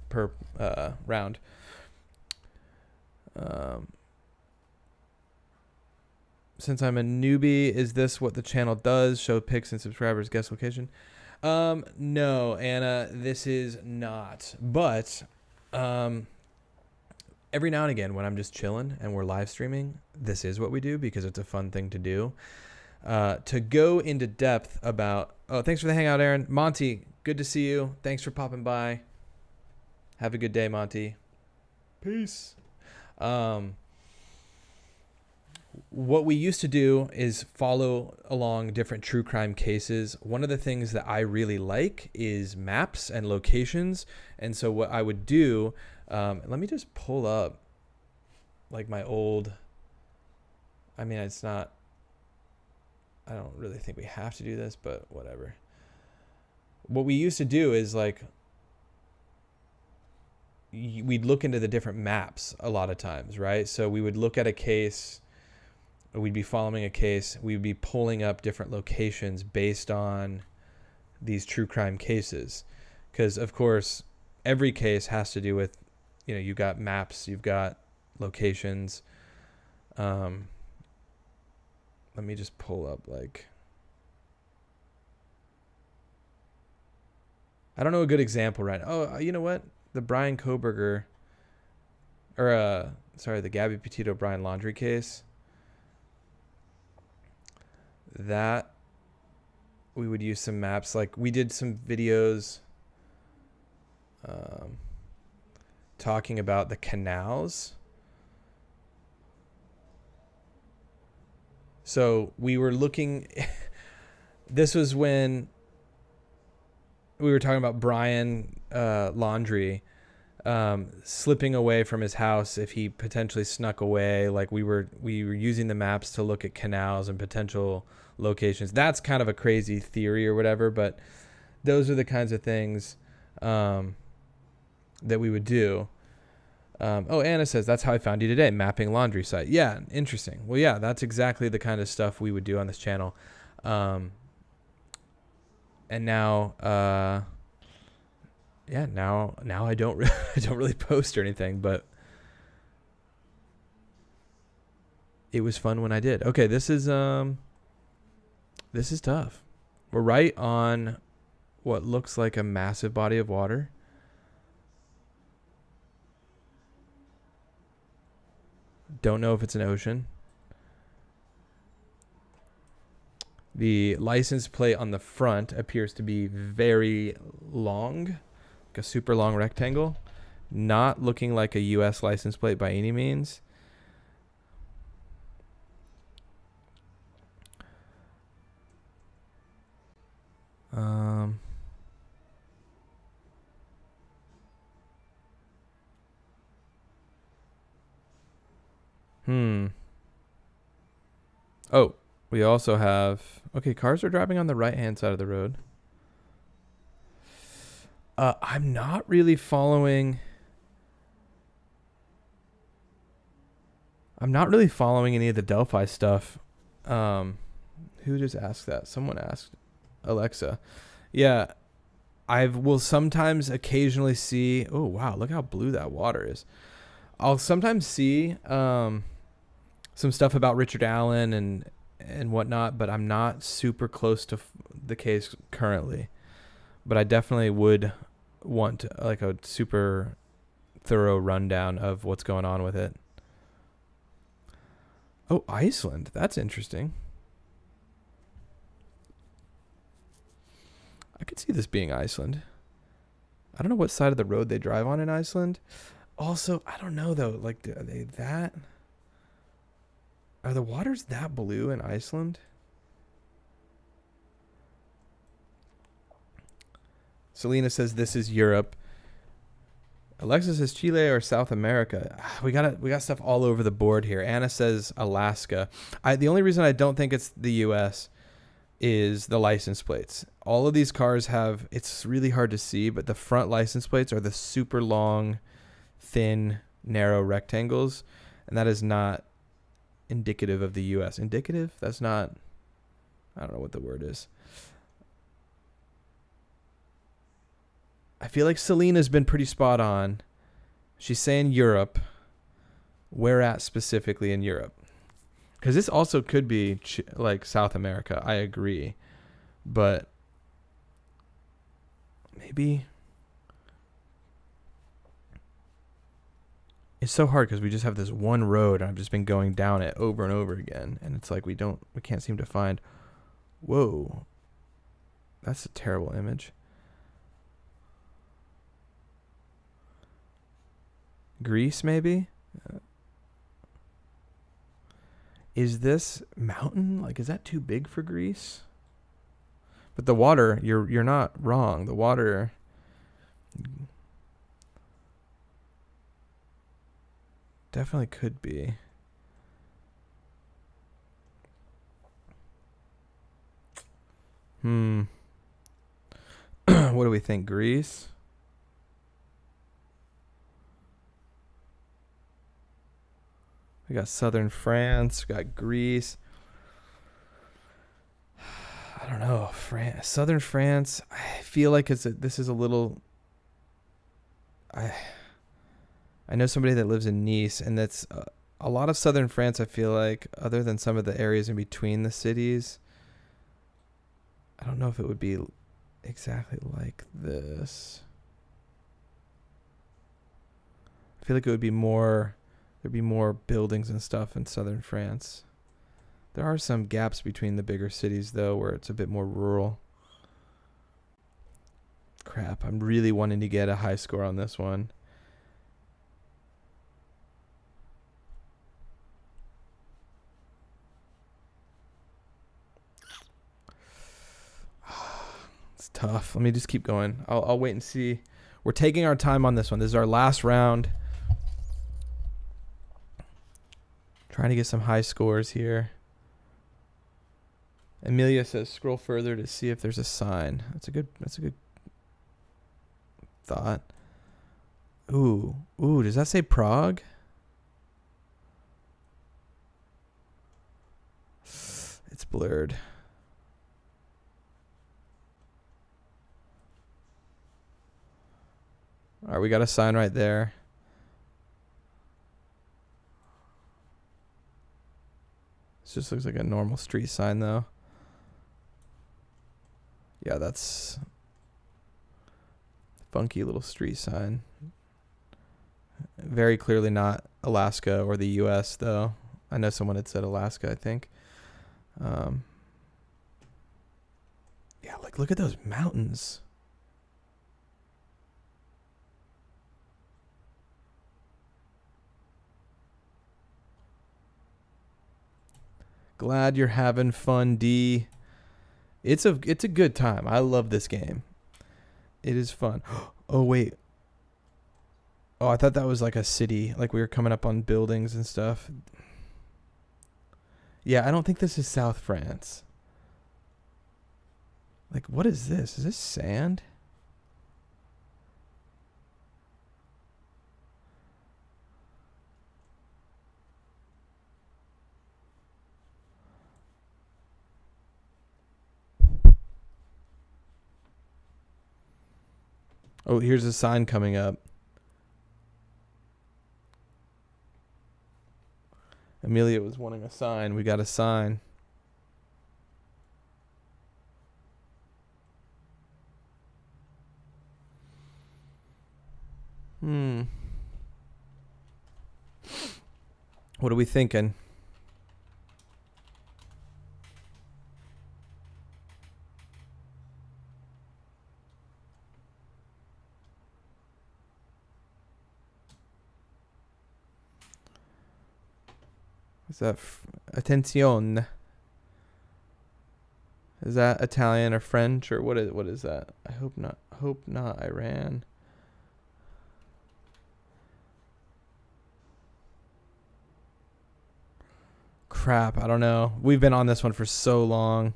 round. Since I'm a newbie, is this what the channel does? Show pics and subscribers, guest location? No, Anna, this is not. But every now and again when I'm just chilling and we're live streaming, this is what we do because it's a fun thing to do. To go into depth about... Oh, thanks for the hangout, Aaron. Monty, good to see you. Thanks for popping by. Have a good day, Monty. Peace. What we used to do is follow along different true crime cases. One of the things that I really like is maps and locations. And so what I would do, let me just pull up like my old, I mean, it's not, I don't really think we have to do this, but whatever. What we used to do is like, we'd look into the different maps a lot of times, right? So we would look at a case, we'd be following a case, we'd be pulling up different locations based on these true crime cases. Because, of course, every case has to do with, you know, you've got maps, you've got locations. Let me just pull up, like... I don't know a good example right now. Oh, you know what? The Brian Koberger... Or, sorry, the Gabby Petito Brian Laundrie case. That we would use some maps. Like we did some videos talking about the canals. So we were looking, this was when we were talking about Brian Laundrie. slipping away from his house if he potentially snuck away. Like we were using the maps to look at canals and potential locations. That's kind of a crazy theory or whatever, but those are the kinds of things that we would do. Oh, Anna says, that's how I found you today, mapping laundry site. Yeah, interesting. Well, yeah, that's exactly the kind of stuff we would do on this channel. And now, yeah, now I don't I don't really post or anything, but it was fun when I did. Okay, this is tough. We're right on what looks like a massive body of water. Don't know if it's an ocean. The license plate on the front appears to be very long, like a super long rectangle, not looking like a US license plate by any means. Oh, we also have, okay, cars are driving on the right-hand side of the road. I'm not really following any of the Delphi stuff. Who just asked that? Someone asked Alexa. Yeah, I will sometimes occasionally see, oh wow, look how blue that water is. I'll sometimes see some stuff about Richard Allen and whatnot, but I'm not super close to the case currently. But I definitely would want like a super thorough rundown of what's going on with it. Oh, Iceland. That's interesting. I could see this being Iceland. I don't know what side of the road they drive on in Iceland. Also, I don't know though. Like, are they that? Are the waters that blue in Iceland? Selena says this is Europe. Alexa says Chile or South America. We got stuff all over the board here. Anna says Alaska. The only reason I don't think it's the US is the license plates. All of these cars have, it's really hard to see, but the front license plates are the super long, thin, narrow rectangles, and that is not indicative of the US. Indicative? That's not, I don't know what the word is. I feel like Selena's been pretty spot on. She's saying Europe. Where at specifically in Europe? Because this also could be like South America. I agree. But maybe it's so hard because we just have this one road and I've just been going down it over and over again. And it's like we can't seem to find. Whoa. That's a terrible image. Greece, maybe? Is this mountain? Like, is that too big for Greece? But the water, you're not wrong. The water definitely could be. What do we think? Greece? We got southern France. We got Greece. I don't know. Southern France. I feel like this is a little. I know somebody that lives in Nice, and that's a lot of southern France. I feel like, other than some of the areas in between the cities, I don't know if it would be exactly like this. I feel like it would be more. There'd be more buildings and stuff in southern France. There are some gaps between the bigger cities, though, where it's a bit more rural. Crap, I'm really wanting to get a high score on this one. It's tough. Let me just keep going. I'll wait and see We're taking our time on this one. This is our last round. Trying to get some high scores here. Amelia says scroll further to see if there's a sign. That's a good thought. Ooh, does that say Prague? It's blurred. All right, we got a sign right there. This just looks like a normal street sign, though. Yeah, that's funky little street sign. Very clearly not Alaska or the U.S., though. I know someone had said Alaska, I think. Yeah, like, look at those mountains. Glad you're having fun, D. It's a good time. I love this game. It is fun. Oh, wait. Oh, I thought that was like a city. Like we were coming up on buildings and stuff. Yeah, I don't think this is South France. Like, what is this? Is this sand? Oh, here's a sign coming up. Amelia was wanting a sign. We got a sign. What are we thinking? Is that attenzione? Is that Italian or French or what is that? I hope not. Hope not Iran. Crap, I don't know. We've been on this one for so long.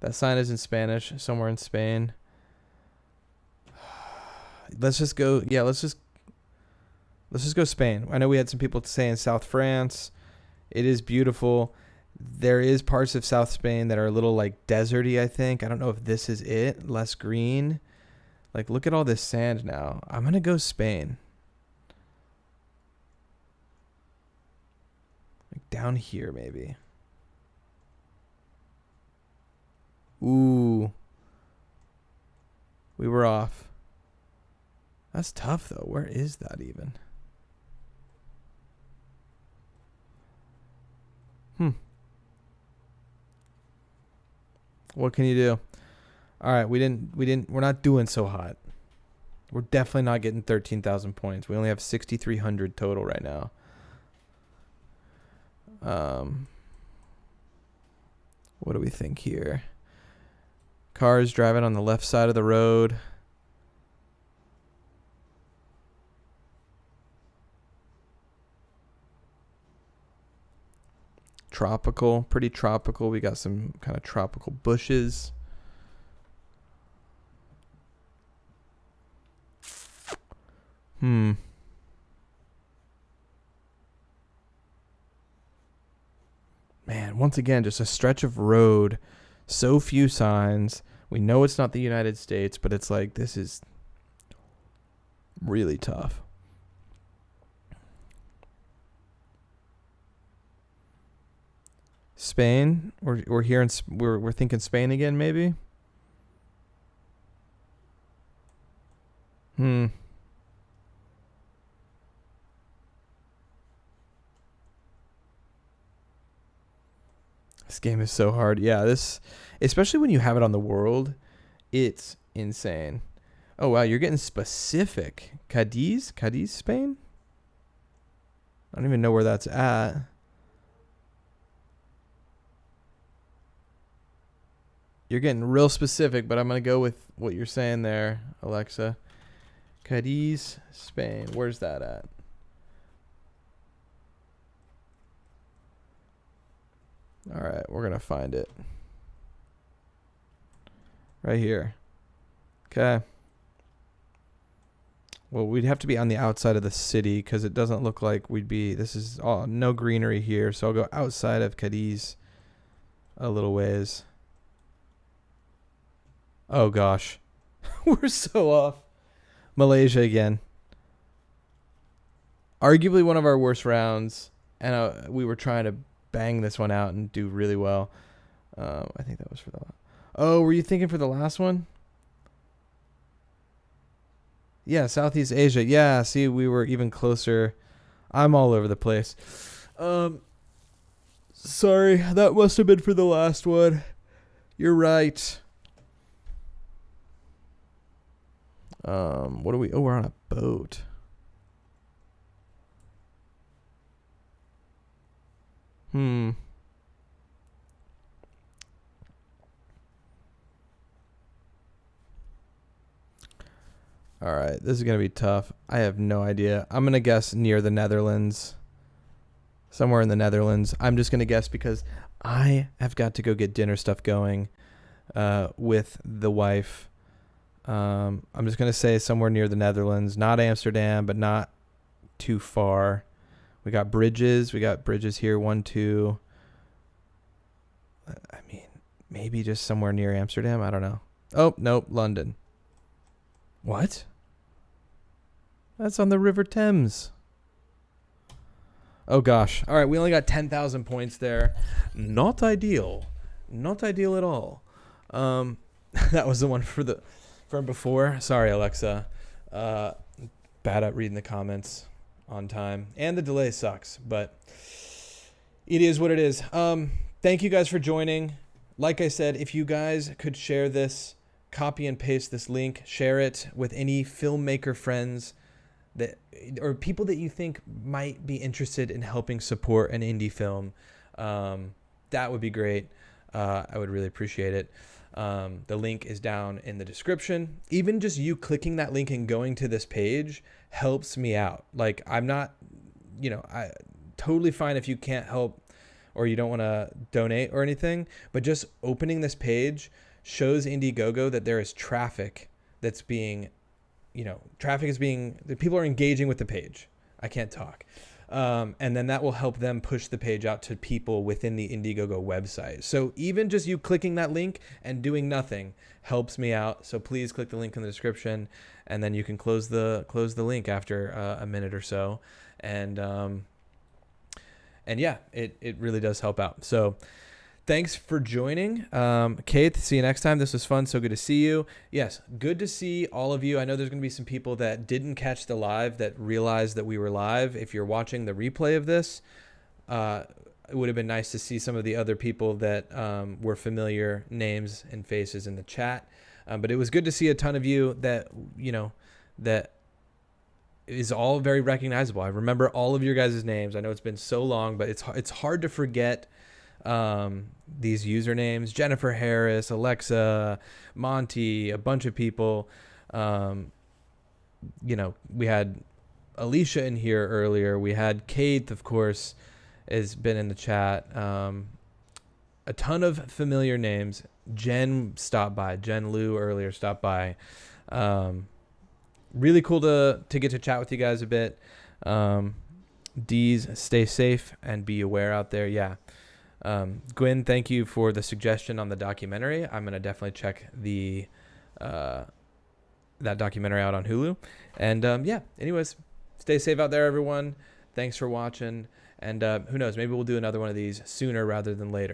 That sign is in Spanish, somewhere in Spain. Let's just go. Yeah, let's just go Spain. I know we had some people saying South France. It is beautiful. There is parts of South Spain that are a little like deserty, I think. I don't know if this is it. Less green. Like, look at all this sand now. I'm going to go Spain. Like down here, maybe. Ooh. We were off. That's tough, though. Where is that even? What can you do? All right, we're not doing so hot. We're definitely not getting 13,000 points. We only have 6,300 total right now. What do we think here? Cars driving on the left side of the road. Tropical, pretty tropical. We got some kind of tropical bushes. Man, once again, just a stretch of road. So few signs. We know it's not the United States, but it's like, this is really tough. Spain. We're here in we're thinking Spain again, maybe. This game is so hard. Yeah, this, especially when you have it on the world, it's insane. Oh wow, you're getting specific. Cadiz, Spain. I don't even know where that's at. You're getting real specific, but I'm going to go with what you're saying there, Alexa. Cadiz, Spain. Where's that at? All right, we're going to find it. Right here. Okay. Well, we'd have to be on the outside of the city because it doesn't look like we'd be... This is all, no greenery here, so I'll go outside of Cadiz a little ways. Oh, gosh. We're so off. Malaysia again. Arguably one of our worst rounds, and we were trying to bang this one out and do really well. I think that was for the... Oh, were you thinking for the last one? Yeah, Southeast Asia. Yeah, see, we were even closer. I'm all over the place. Sorry, that must have been for the last one. You're right. What are we... Oh, we're on a boat. All right, this is going to be tough. I have no idea. I'm going to guess near the Netherlands. Somewhere in the Netherlands. I'm just going to guess because I have got to go get dinner stuff going with the wife. I'm just going to say somewhere near the Netherlands. Not Amsterdam, but not too far. We got bridges. We got bridges here. 1, 2. I mean, maybe just somewhere near Amsterdam. I don't know. Oh, nope. London. What? That's on the River Thames. Oh, gosh. All right. We only got 10,000 points there. Not ideal. Not ideal at all. That was the one from before. Sorry, Alexa. Bad at reading the comments on time. And the delay sucks, but it is what it is. Thank you guys for joining. Like I said, if you guys could share this, copy and paste this link, share it with any filmmaker friends that or people that you think might be interested in helping support an indie film. That would be great. I would really appreciate it. The link is down in the description. Even just you clicking that link and going to this page helps me out. Like, I'm not, I totally fine if you can't help or you don't want to donate or anything, but just opening this page shows Indiegogo that there is traffic that's being, that people are engaging with the page. I can't talk. And then that will help them push the page out to people within the Indiegogo website. So even just you clicking that link and doing nothing helps me out. So please click the link in the description, and then you can close the link after a minute or so. And yeah, it really does help out. So thanks for joining. Kate, see you next time. This was fun. So good to see you. Yes, good to see all of you. I know there's going to be some people that didn't catch the live that realized that we were live. If you're watching the replay of this, it would have been nice to see some of the other people that were familiar names and faces in the chat. But it was good to see a ton of you that, that is all very recognizable. I remember all of your guys' names. I know it's been so long, but it's hard to forget these usernames. Jennifer Harris, Alexa, Monty, a bunch of people. We had Alicia in here earlier. We had Kate, of course, has been in the chat. A ton of familiar names. Jen stopped by. Jen Liu earlier stopped by. Really cool to get to chat with you guys a bit. D's, stay safe and be aware out there. Yeah. Gwen, thank you for the suggestion on the documentary. I'm going to definitely check that documentary out on Hulu. And anyways, stay safe out there, everyone. Thanks for watching. And who knows, maybe we'll do another one of these sooner rather than later.